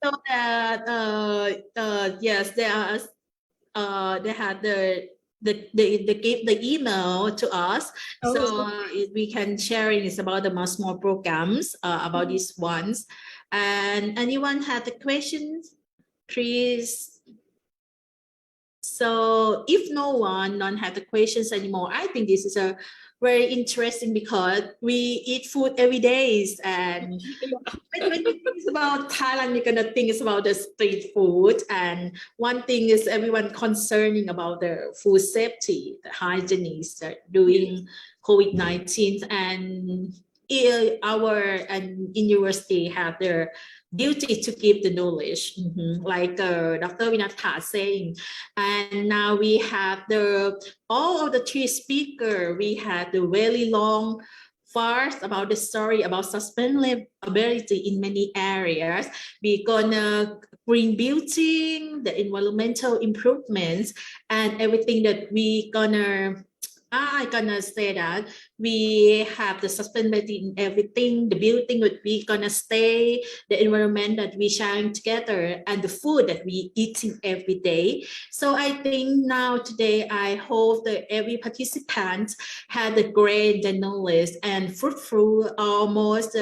So that yes, they had they gave the email to us, so we can sharing is about the small programs about these ones. And anyone had the questions, please? So if no one have the questions anymore, I think this is a very interesting because we eat food every day, and when you think about Thailand, you're gonna think about the street food. And one thing is everyone concerning about the food safety, the hygiene during COVID-19, and our university have their duty to give the knowledge, like Dr. Vinatha saying. And now we have all of the three speakers. We had the very long farce about the story about sustainability in many areas. We're gonna green building, the environmental improvements, and everything that we gonna I'm gonna say that we have the sustainability in everything. The building would be gonna stay, the environment that we sharing together, and the food that we eating every day. So I think now today I hope that every participant had a great knowledge and fruitful, almost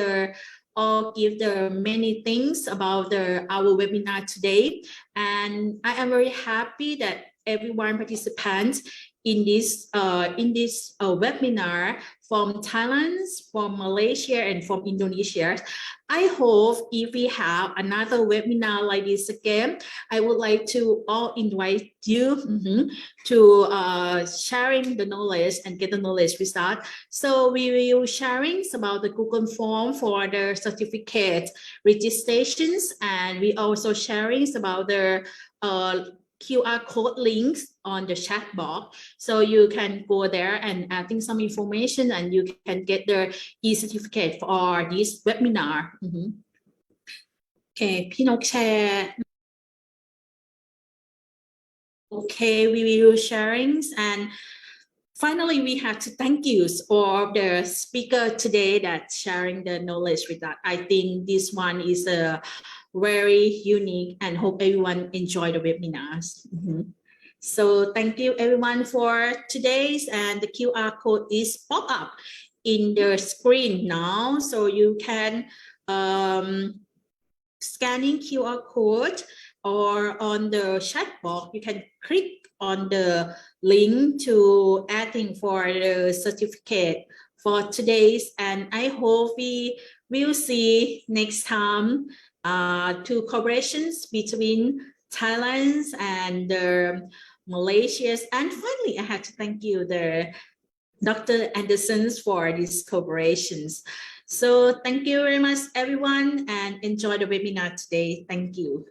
all give the many things about our webinar today. And I am very happy that everyone participants in this webinar from Thailand, from Malaysia, and from Indonesia. I hope if we have another webinar like this again, I would like to all invite you to sharing the knowledge and get the knowledge result. So we will sharing about the Google form for the certificate registrations, and we also sharing about the QR code links on the chat box. So you can go there and adding some information and you can get the e-certificate for this webinar. Okay, พี่นกแชร์ Okay, we will sharing, and finally we have to thank you all the speaker today that sharing the knowledge with us. I think this one is a very unique and hope everyone enjoy the webinars. So thank you everyone for today's, and the QR code is pop up in the screen now, so you can scanning QR code, or on the chat box you can click on the link to adding for the certificate for today's, and I hope we will see next time two collaborations between Thailand and Malaysia. And finally, I have to thank you, Dr. Andersons, for these collaborations. So thank you very much, everyone, and enjoy the webinar today. Thank you.